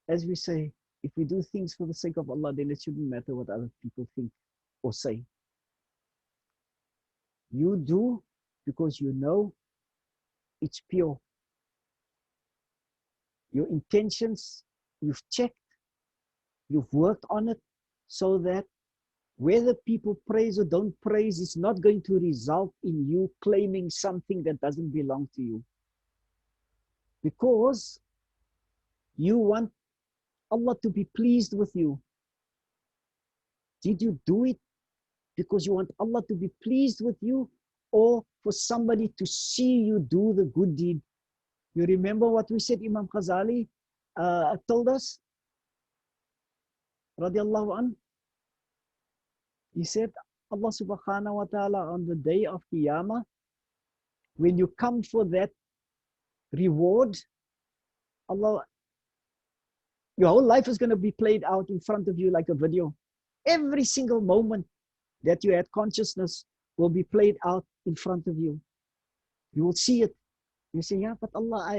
As we say, if we do things for the sake of Allah, then it shouldn't matter what other people think or say. You do because you know it's pure. Your intentions, you've checked, you've worked on it, so that whether people praise or don't praise, it's not going to result in you claiming something that doesn't belong to you. Because you want Allah to be pleased with you. Did you do it because you want Allah to be pleased with you, or for somebody to see you do the good deed? You remember what we said, Imam Ghazali told us, radiallahu anh? He said, Allah subhanahu wa ta'ala on the day of Qiyamah, when you come for that reward, Allah, your whole life is going to be played out in front of you like a video. Every single moment that you had consciousness will be played out in front of you. You will see it. You say, yeah, but Allah,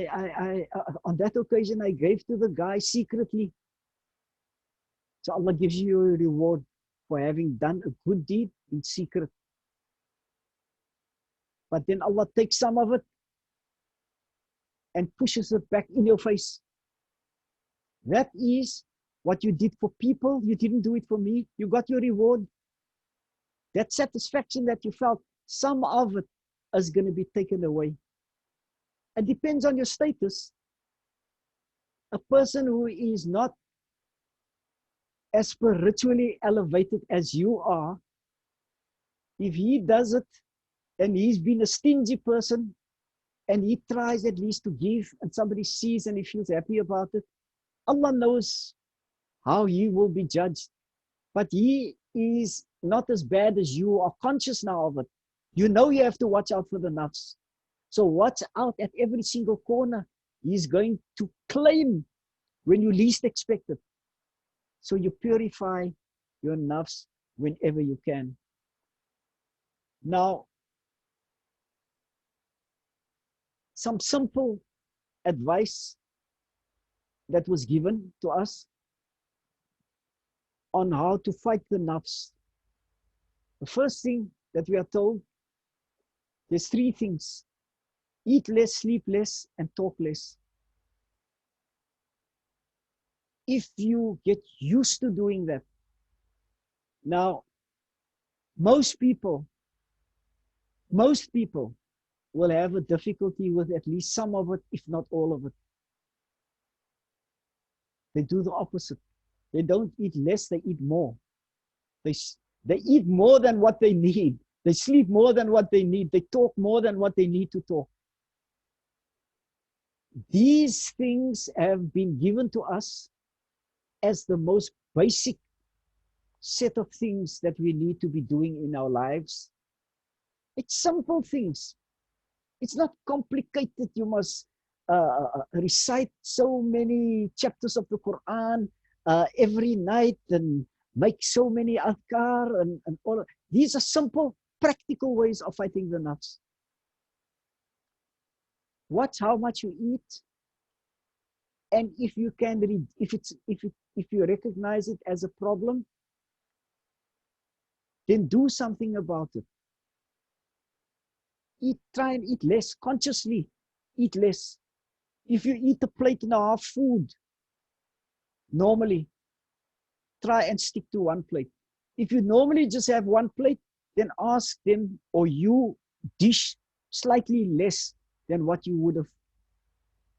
on that occasion, I gave to the guy secretly. So Allah gives you a reward for having done a good deed in secret. But then Allah takes some of it and pushes it back in your face. That is what you did for people. You didn't do it for me. You got your reward. That satisfaction that you felt, some of it is going to be taken away. It depends on your status. A person who is not as spiritually elevated as you are, if he does it and he's been a stingy person and he tries at least to give and somebody sees and he feels happy about it, Allah knows how he will be judged. But he is not as bad as you are conscious now of it. You know you have to watch out for the nafs. So watch out at every single corner. He's going to claim when you least expect it. So you purify your nafs whenever you can. Now, some simple advice that was given to us on how to fight the nafs. The first thing that we are told, there's three things: eat less, sleep less, and talk less. If you get used to doing that. Now, most people will have a difficulty with at least some of it, if not all of it. They do the opposite. They don't eat less, they eat more. They eat more than what they need. They sleep more than what they need. They talk more than what they need to talk. These things have been given to us as the most basic set of things that we need to be doing in our lives. It's simple things. It's not complicated. You must recite so many chapters of the Quran every night and make so many adhkar and all. These are simple, practical ways of fighting the nafs. Watch how much you eat, and if you can read, if you recognize it as a problem, then do something about it. Try and eat less, consciously eat less. If you eat a plate and a half food, normally, try and stick to one plate. If you normally just have one plate, then ask them or you dish slightly less than what you would have.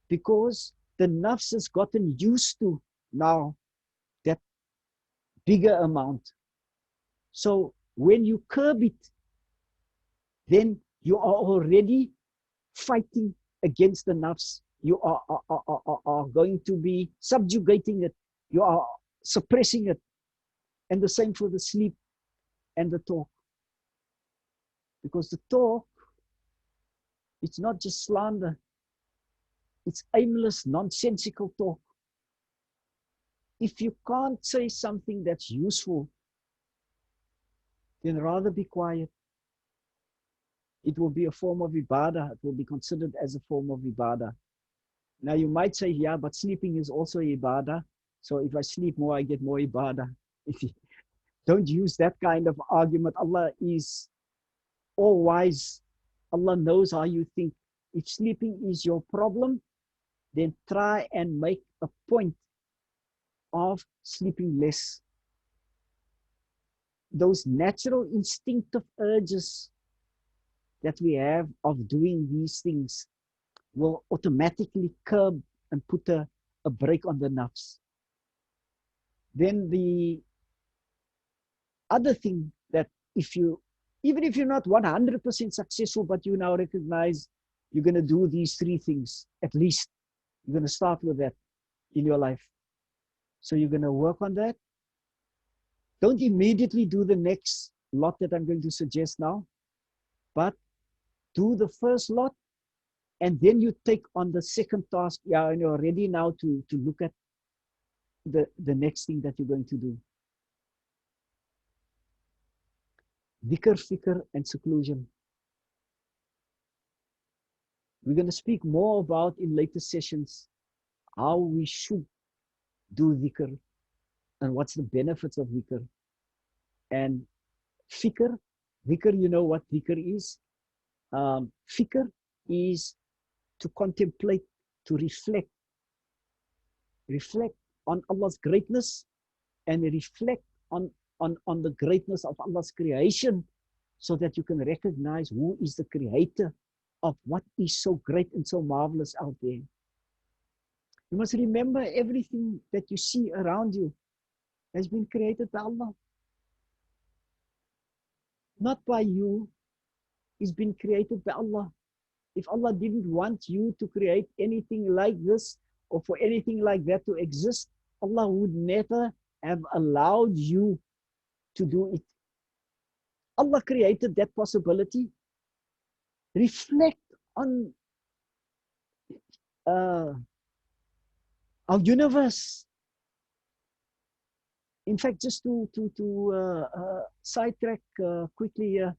Because the nafs has gotten used to now that bigger amount. So when you curb it, then you are already fighting against the nafs. You are going to be subjugating it. You are suppressing it. And the same for the sleep and the talk. Because the talk, it's not just slander. It's aimless, nonsensical talk. If you can't say something that's useful, then rather be quiet. It will be a form of ibadah. It will be considered as a form of ibadah. Now you might say, yeah, but sleeping is also ibadah. So if I sleep more, I get more ibadah. If you don't use that kind of argument, Allah is all wise. Allah knows how you think. If sleeping is your problem, then try and make a point of sleeping less. Those natural instinctive urges that we have of doing these things will automatically curb and put a brake on the nafs. Then the other thing that even if you're not 100% successful, but you now recognize you're going to do these three things, at least you're going to start with that in your life. So you're going to work on that. Don't immediately do the next lot that I'm going to suggest now, but do the first lot, and then you take on the second task. Yeah, and you're ready now to look at the next thing that you're going to do. Dhikr, fikr, and seclusion. We're going to speak more about in later sessions how we should do dhikr and what's the benefits of dhikr. And fikr, you know what dhikr is? Fikr is to contemplate, to reflect on Allah's greatness and reflect on the greatness of Allah's creation, so that you can recognize who is the creator of what is so great and so marvelous out there. You must remember everything that you see around you has been created by Allah. Not by you. It's been created by Allah. If Allah didn't want you to create anything like this or for anything like that to exist, Allah would never have allowed you to do it. Allah created that possibility. Reflect on our universe. In fact, just to sidetrack quickly here,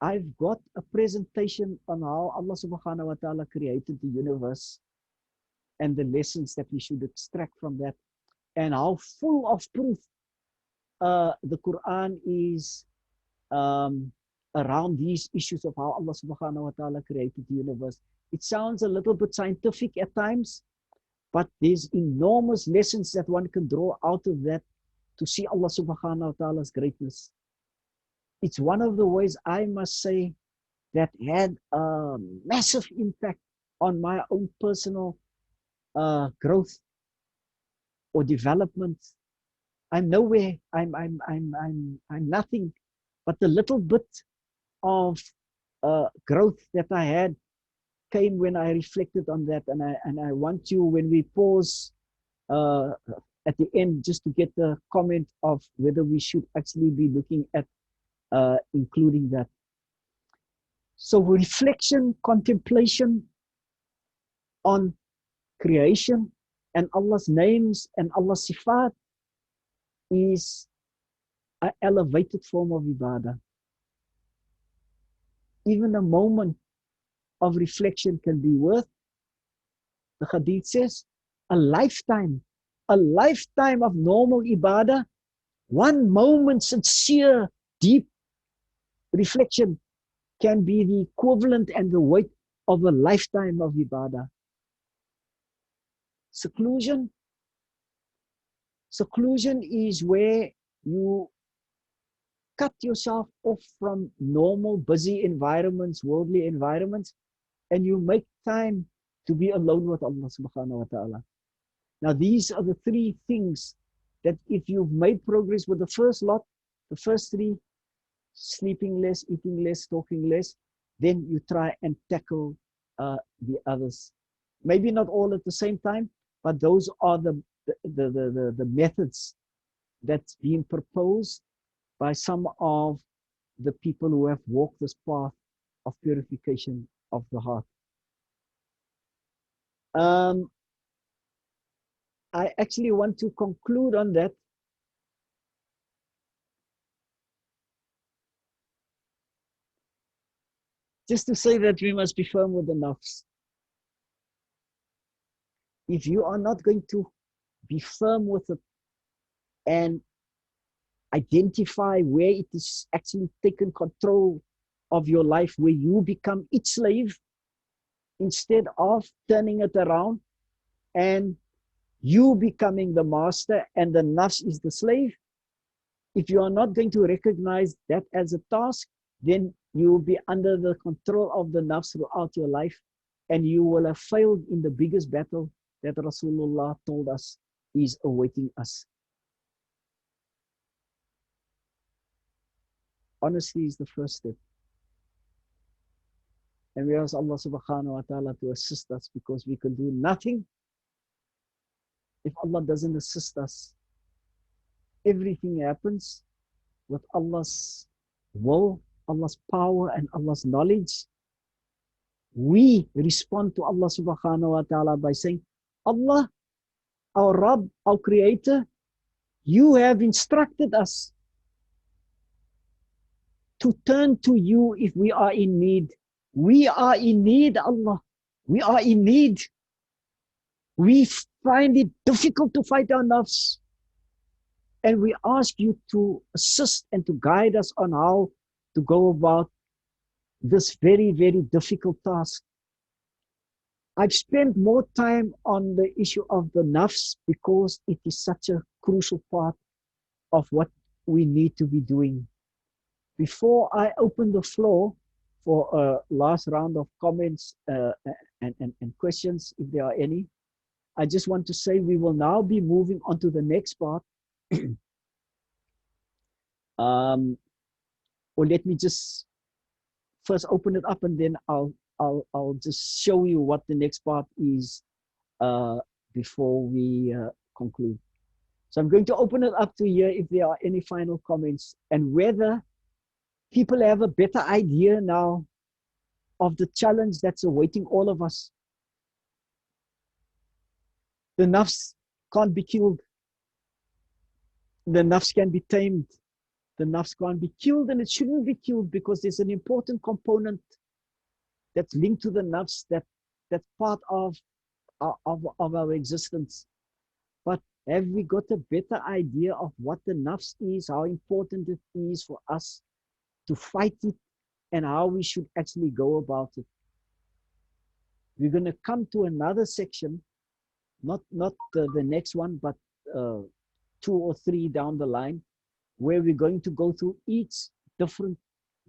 I've got a presentation on how Allah subhanahu wa ta'ala created the universe and the lessons that we should extract from that, and how full of proof the Quran is around these issues of how Allah subhanahu wa ta'ala created the universe. It sounds a little bit scientific at times, but there's enormous lessons that one can draw out of that to see Allah subhanahu wa ta'ala's greatness. It's one of the ways, I must say, that had a massive impact on my own personal growth or development. I'm nowhere. I'm nothing. But the little bit of growth that I had came when I reflected on that. And I want you, when we pause at the end, just to get the comment of whether we should actually be looking at including that. So reflection, contemplation on creation and Allah's names and Allah's sifat is an elevated form of ibadah. Even a moment of reflection can be worth, the hadith says, a lifetime of normal ibadah. One moment sincere, deep reflection can be the equivalent and the weight of a lifetime of ibadah. Seclusion is where you cut yourself off from normal, busy environments, worldly environments, and you make time to be alone with Allah subhanahu wa ta'ala. Now, these are the three things that if you've made progress with the first lot, the first three, sleeping less, eating less, talking less, then you try and tackle the others. Maybe not all at the same time, but those are the methods that's being proposed by some of the people who have walked this path of purification of the heart. I actually want to conclude on that. Just to say that we must be firm with the nafs. If you are not going to be firm with it and identify where it is actually taken control of your life, where you become its slave, instead of turning it around and you becoming the master and the nafs is the slave, if you are not going to recognize that as a task, then you will be under the control of the nafs throughout your life, and you will have failed in the biggest battle that Rasulullah told us is awaiting us. Honesty is the first step. And we ask Allah subhanahu wa ta'ala to assist us, because we can do nothing if Allah doesn't assist us. Everything happens with Allah's will, Allah's power, and Allah's knowledge. We respond to Allah subhanahu wa ta'ala by saying, Allah, our Rabb, our Creator, you have instructed us to turn to you if we are in need. We are in need, Allah. We are in need. We find it difficult to fight our nafs. And we ask you to assist and to guide us on how to go about this very, very difficult task. I've spent more time on the issue of the nafs because it is such a crucial part of what we need to be doing. Before I open the floor for a last round of comments and questions, if there are any, I just want to say we will now be moving on to the next part. Or let me just first open it up, and then I'll just show you what the next part is before we conclude. So I'm going to open it up to hear if there are any final comments, and whether people have a better idea now of the challenge that's awaiting all of us. The nafs can't be killed. The nafs can be tamed. The nafs can't be killed, and it shouldn't be killed, because there's an important component that's linked to the nafs that's part of our existence. But have we got a better idea of what the nafs is, how important it is for us to fight it, and how we should actually go about it? We're going to come to another section, not the next one, but 2 or 3 down the line, where we're going to go through each different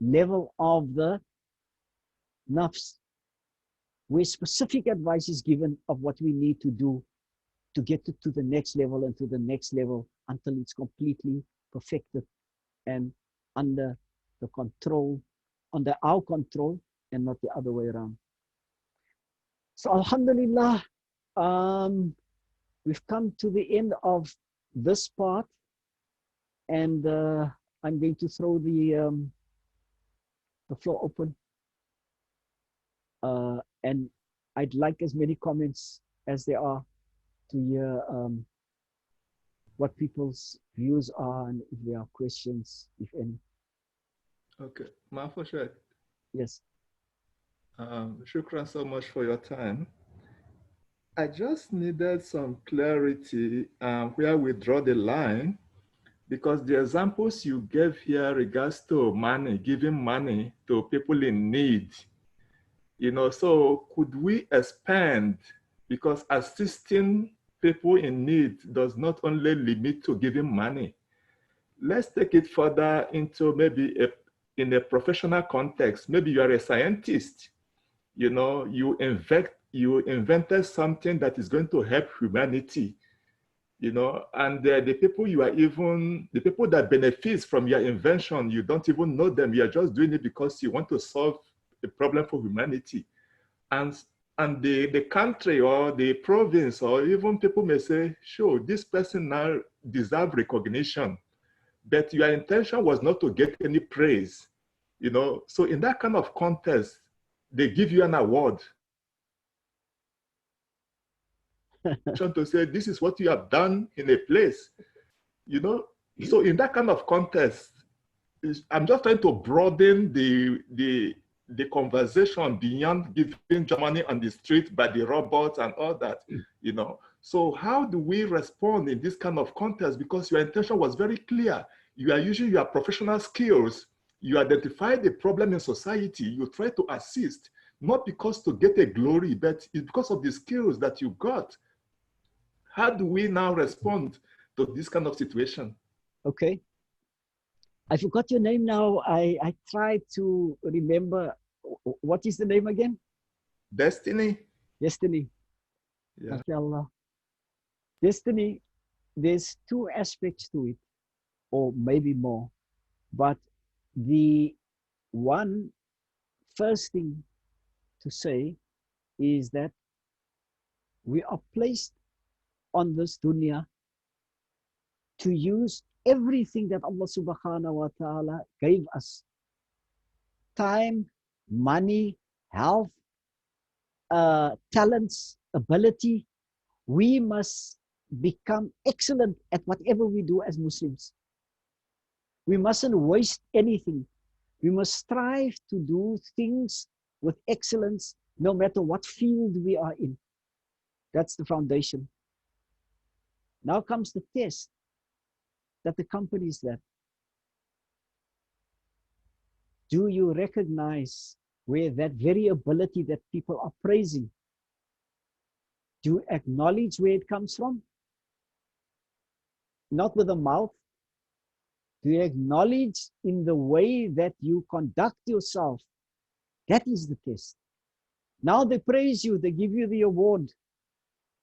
level of the nafs, where specific advice is given of what we need to do to get it to the next level and to the next level until it's completely perfected and under the control, under our control, and not the other way around. So alhamdulillah, we've come to the end of this part, and I'm going to throw the floor open, and I'd like as many comments as there are to hear what people's views are, and if there are questions, if any. Okay, Mafoshet. Yes. Shukran so much for your time. I just needed some clarity where we draw the line, because the examples you gave here regards to money, giving money to people in need, so could we expand, because assisting people in need does not only limit to giving money. Let's take it further into maybe in a professional context. Maybe you are a scientist, you invented something that is going to help humanity. you know, and the people the people that benefits from your invention, you don't even know them. You are just doing it because you want to solve a problem for humanity. And the country or the province or even people may say, sure, this person now deserves recognition, but your intention was not to get any praise, you know. So in that kind of context, they give you an award to say, this is what you have done in a place, you know. So in that kind of context, I'm just trying to broaden the conversation beyond giving Germany on the street by the robots and all that, you know. So how do we respond in this kind of context? Because your intention was very clear. You are using your professional skills. You identify the problem in society. You try to assist, not because to get a glory, but it's because of the skills that you got. How do we now respond to this kind of situation? Okay. I forgot your name now. I tried to remember. What is the name again? Destiny. Destiny. Yeah. MashaAllah. Destiny, there's two aspects to it, or maybe more. But the one first thing to say is that we are placed on this dunya to use everything that Allah subhanahu wa ta'ala gave us. Time, money, health, talents, ability. We must become excellent at whatever we do as Muslims. We mustn't waste anything. We must strive to do things with excellence, no matter what field we are in. That's the foundation. Now comes the test that accompanies that. Do you recognize where that very ability that people are praising, do you acknowledge where it comes from? Not with the mouth. Do you acknowledge in the way that you conduct yourself? That is the test. Now they praise you, they give you the award,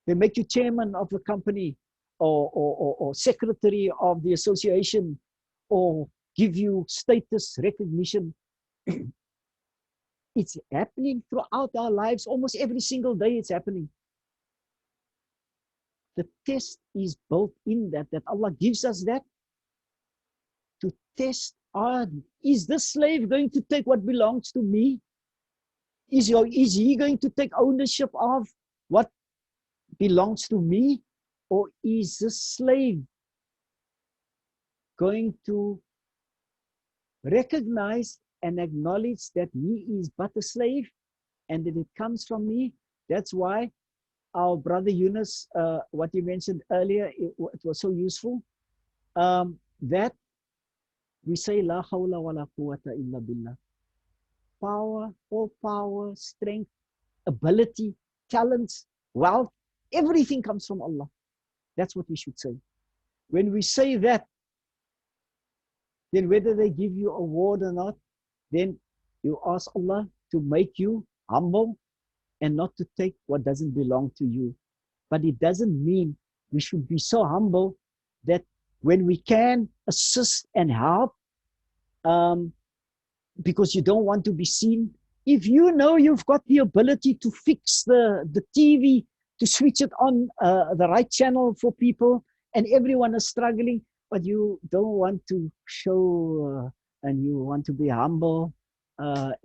they make you chairman of the company or secretary of the association or give you status recognition. It's happening throughout our lives. Almost every single day it's happening. The test is built in that Allah gives us that to test, is this slave going to take what belongs to me? Is he going to take ownership of what belongs to me? Or is the slave going to recognize and acknowledge that he is but a slave and that it comes from me? That's why our brother Yunus, what you mentioned earlier, it was so useful, that we say, La hawla wa la quwwata illa billah. Power, all power, strength, ability, talents, wealth, everything comes from Allah. That's what we should say. When we say that, then whether they give you a award or not, then you ask Allah to make you humble and not to take what doesn't belong to you. But it doesn't mean we should be so humble that when we can assist and help, because you don't want to be seen. If you know you've got the ability to fix the TV, to switch it on the right channel for people, and everyone is struggling, but you don't want to show and you want to be humble,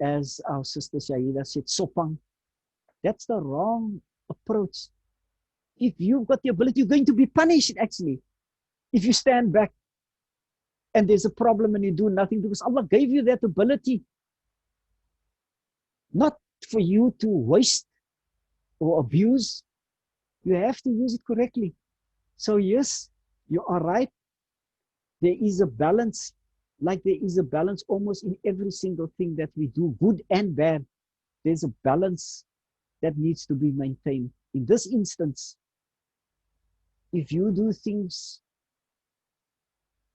as our sister Shahida said, sopang. That's the wrong approach. If you've got the ability, you're going to be punished actually. If you stand back and there's a problem and you do nothing, because Allah gave you that ability. Not for you to waste or abuse. You have to use it correctly. So yes, you are right. There is a balance, like there is a balance almost in every single thing that we do, good and bad. There's a balance that needs to be maintained. In this instance, if you do things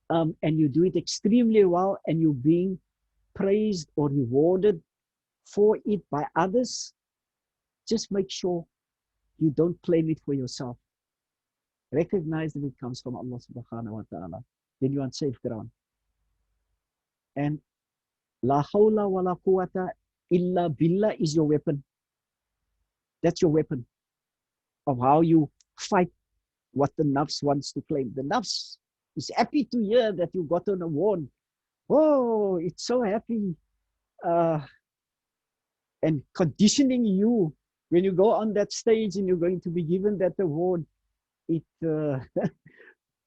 and you do it extremely well and you're being praised or rewarded for it by others, just make sure you don't claim it for yourself. Recognize that it comes from Allah subhanahu wa ta'ala. Then you're on safe ground. And la hawla wa la quwwata illa billah is your weapon. That's your weapon of how you fight what the nafs wants to claim. The nafs is happy to hear that you got an award. Oh, it's so happy. And conditioning you when you go on that stage and you're going to be given that award, it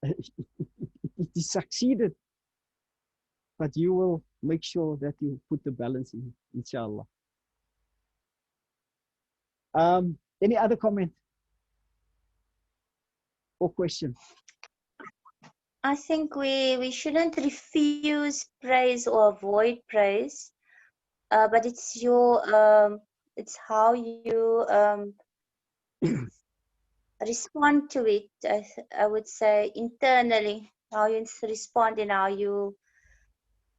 it succeeded. But you will make sure that you put the balance in, inshallah. Any other comment or question? I think we shouldn't refuse praise or avoid praise, but it's how you respond to it. I would say internally, how you respond and how you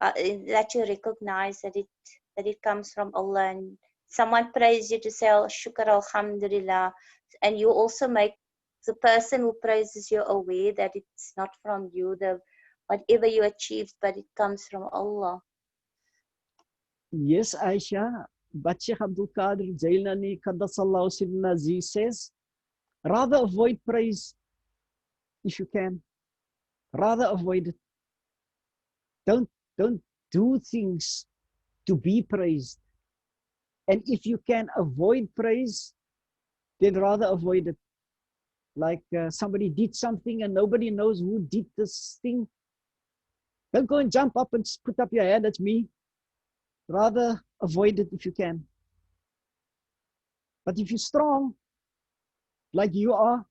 that you recognize that it comes from Allah, and someone praise you to say shukr alhamdulillah, and you also make the person who praises you aware that it's not from you, the whatever you achieved, but it comes from Allah. Yes, Aisha, but Sheikh Abdul Qadir Jailani Qaddasallahu Sirna Aziz says, rather avoid praise if you can. Rather avoid it. Don't do things to be praised. And if you can avoid praise, then rather avoid it. Like somebody did something and nobody knows who did this thing. Don't go and jump up and put up your hand, that's me. Rather avoid it if you can. But if you're strong, like you are,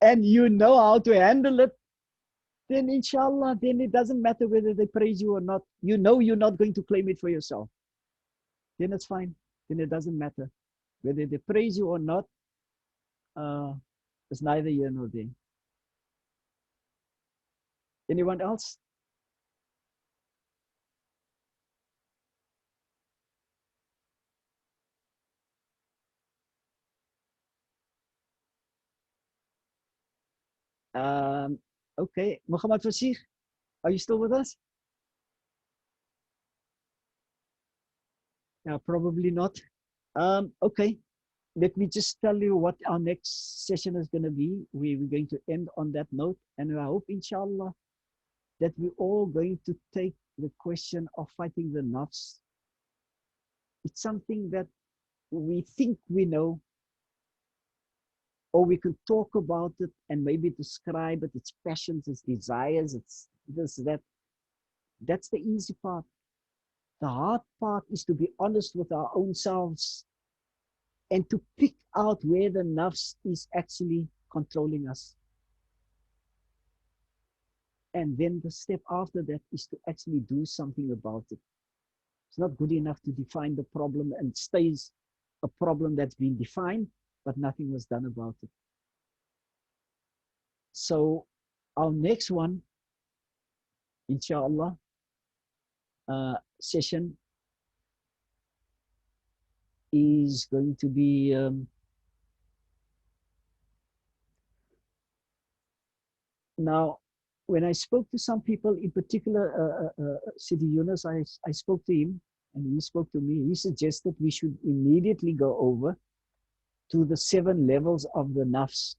and you know how to handle it, then inshallah, then it doesn't matter whether they praise you or not. You know you're not going to claim it for yourself. Then it's fine. Then it doesn't matter. Whether they praise you or not, it's neither here nor there. Anyone else? Okay, Muhammad Fasih, are you still with us? Probably not. Okay, let me just tell you what our next session is going to be. We're going to end on that note, and I hope, inshallah, that we're all going to take the question of fighting the nafs. It's something that we think we know, or we can talk about it and maybe describe it, its passions, its desires, its this, that. That's the easy part. The hard part is to be honest with our own selves and to pick out where the nafs is actually controlling us. And then the step after that is to actually do something about it. It's not good enough to define the problem and it stays a problem that's been defined, but nothing was done about it. So our next one, inshallah, session is going to be now, when I spoke to some people, in particular, Sidi Yunus, I spoke to him and he spoke to me. He suggested we should immediately go over to the 7 levels of the nafs.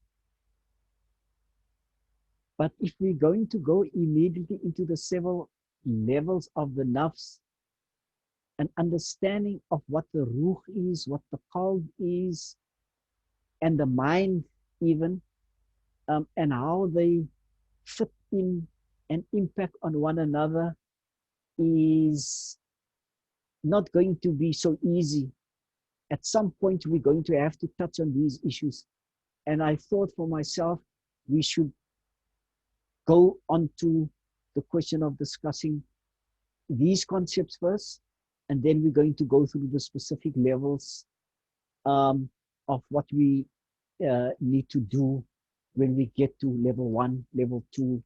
But if we're going to go immediately into the 7 levels of the nafs, an understanding of what the ruh is, what the qalb is, and the mind even, and how they fit in and impact on one another is not going to be so easy. At some point, we're going to have to touch on these issues. And I thought for myself, we should go on to the question of discussing these concepts first, and then we're going to go through the specific levels of what we need to do when we get to level 1, level 2.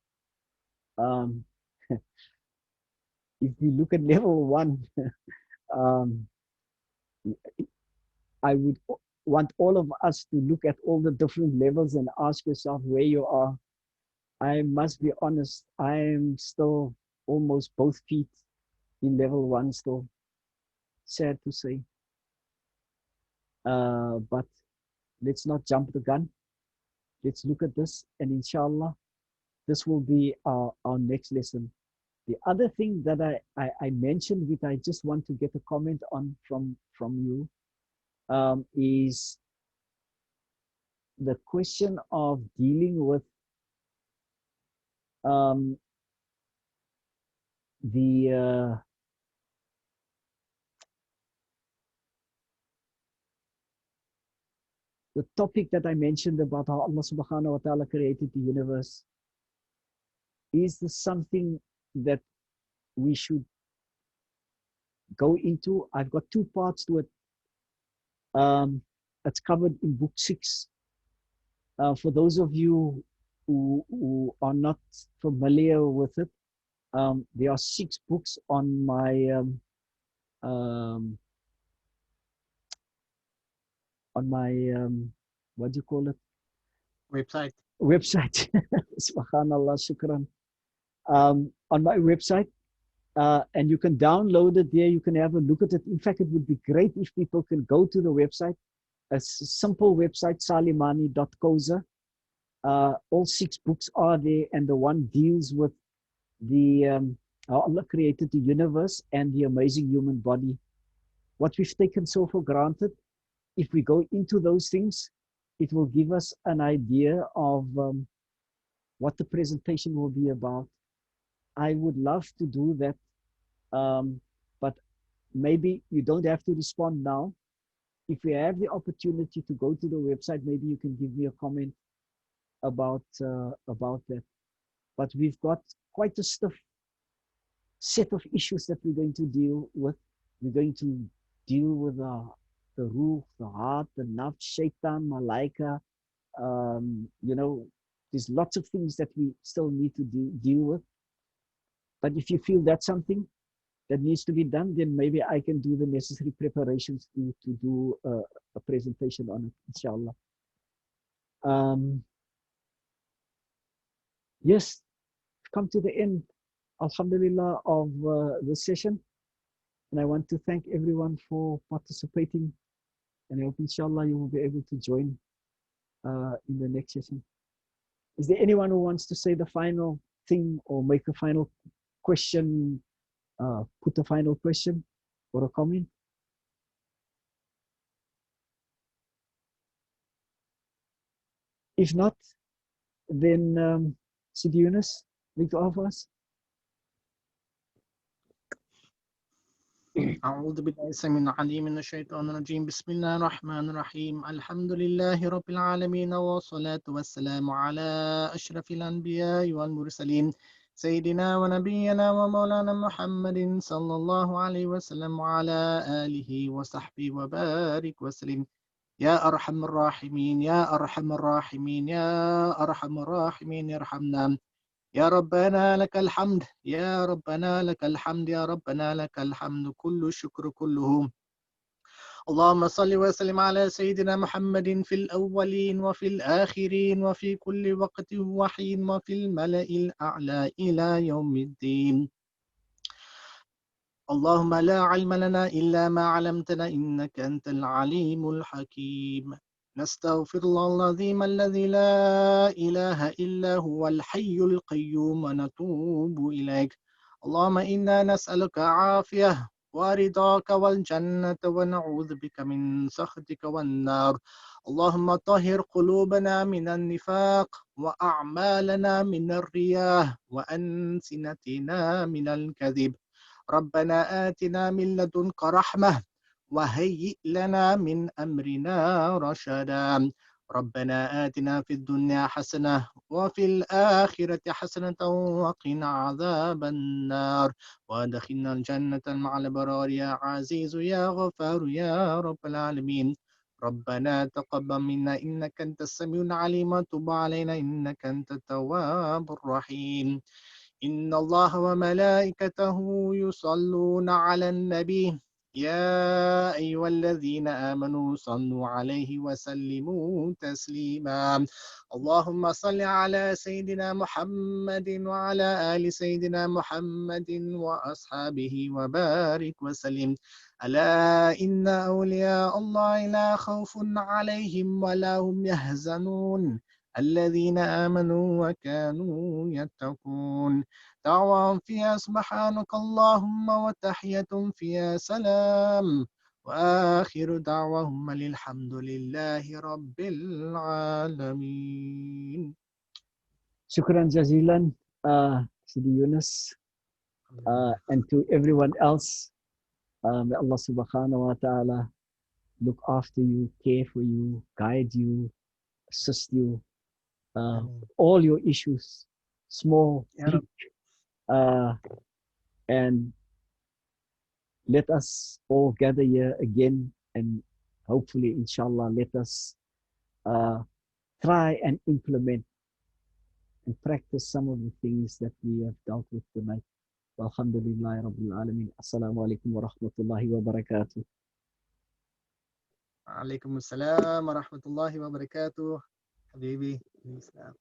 If we look at level 1, I would want all of us to look at all the different levels and ask yourself where you are. I must be honest, I'm still almost both feet in level 1 still. Sad to say. But let's not jump the gun. Let's look at this, and inshallah, this will be our next lesson. The other thing that I mentioned, which I just want to get a comment on from you, is the question of dealing with the topic that I mentioned about how Allah subhanahu wa ta'ala created the universe. Is this something that we should go into? I've got 2 parts to it. It's covered in book 6. For those of you who are not familiar with it, there are 6 books on my what do you call it? Website. Subhanallah, shukran. On my website, and you can download it there. You can have a look at it. In fact, it would be great if people can go to the website. It's a simple website, salimani.koza. All 6 books are there, and the one deals with the how Allah created the universe and the amazing human body. What we've taken so for granted, if we go into those things, it will give us an idea of what the presentation will be about. I would love to do that, but maybe you don't have to respond now. If you have the opportunity to go to the website, maybe you can give me a comment about that. But we've got quite a stiff set of issues that we're going to deal with. We're going to deal with the ruh, the heart, the nafs, shaitan, malaa'ikah. You know, there's lots of things that we still need to deal with. But if you feel that's something that needs to be done, then maybe I can do the necessary preparations to do a presentation on it, inshallah. Yes, come to the end, alhamdulillah, of the session. And I want to thank everyone for participating. And I hope, inshallah, you will be able to join in the next session. Is there anyone who wants to say the final thing or make a final question, put a final question or a comment? If not, then Sidi Yunus, make dua for us. أعوذ بالله السميع العليم من الشيطان الرجيم بسم الله الرحمن الرحيم الحمد لله رب العالمين والصلاة والسلام على أشرف الأنبياء والمرسلين سيدنا ونبينا ومولانا محمد صلى الله عليه وسلم وعلى آله وصحبه وبارك وسلم يا أرحم الراحمين يا أرحم الراحمين يا أرحم الراحمين ارحمنا يا ربنا لك الحمد يا ربنا لك الحمد يا ربنا لك الحمد كل الشكر كله اللهم صل وسلم على سيدنا محمد في الأولين وفي الآخرين وفي كل وقت وحين وفي الملأ الأعلى إلى يوم الدين اللهم لا علم لنا إلا ما علمتنا إنك أنت العليم الحكيم نستغفر الله العظيم الذي لا إله إلا هو الحي القيوم ونتوب إليك اللهم إنا نسألك عافية ورضاك والجنة ونعوذ بك من سخطك والنار اللهم طهر قلوبنا من النفاق وأعمالنا من الرياء وألسنتنا من الكذب ربنا آتنا من لدنك رحمة وهيئ لنا من أمرنا رشدا ربنا آتنا في الدنيا حسنة وفي الآخرة حسنة وقنا عذاب النار وادخلنا الجنة مع الأبرار يا عزيز يا غفار يا رب العالمين ربنا تقبل منا إنك أنت السميع العليم وتب علينا إنك أنت التواب الرحيم إن الله وملائكته يصلون على النبي يا أيها الذين آمنوا صلوا عليه وسلموا تسليما. اللهم صل على سيدنا محمد وعلى آل سيدنا محمد وأصحابه وبارك وسلم. ألا إن أولياء الله لا خوف عليهم ولا هم يحزنون الذين آمنوا وكانوا يتقون. دعواهم فيها سبحانك اللهم وتحية فيها سلام وآخر دعواهم الحمد لله رب العالمين. Shukran jazilan, Sidi Yunus, and to everyone else. May Allah subhanahu wa ta'ala look after you, care for you, guide you, assist you, all your issues, small, big, and let us all gather here again, and hopefully, inshallah, let us try and implement and practice some of the things that we have dealt with tonight. Alhamdulillah Rabbil Alameen. Assalamu alaikum wa rahmatullahi wa barakatuh. عليكم السلام ورحمة الله وبركاته. حبيبي السلام.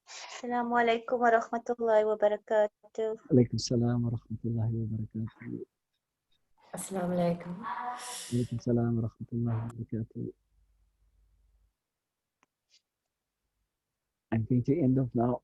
Assalamu alaikum wa rahmatullahi wa barakatuh. Alaikum salam wa rahmatullahi wa barakatuh. Assalamu alaikum. Alaikum salam wa rahmatullahi wa barakatuh. I'm going to end off now.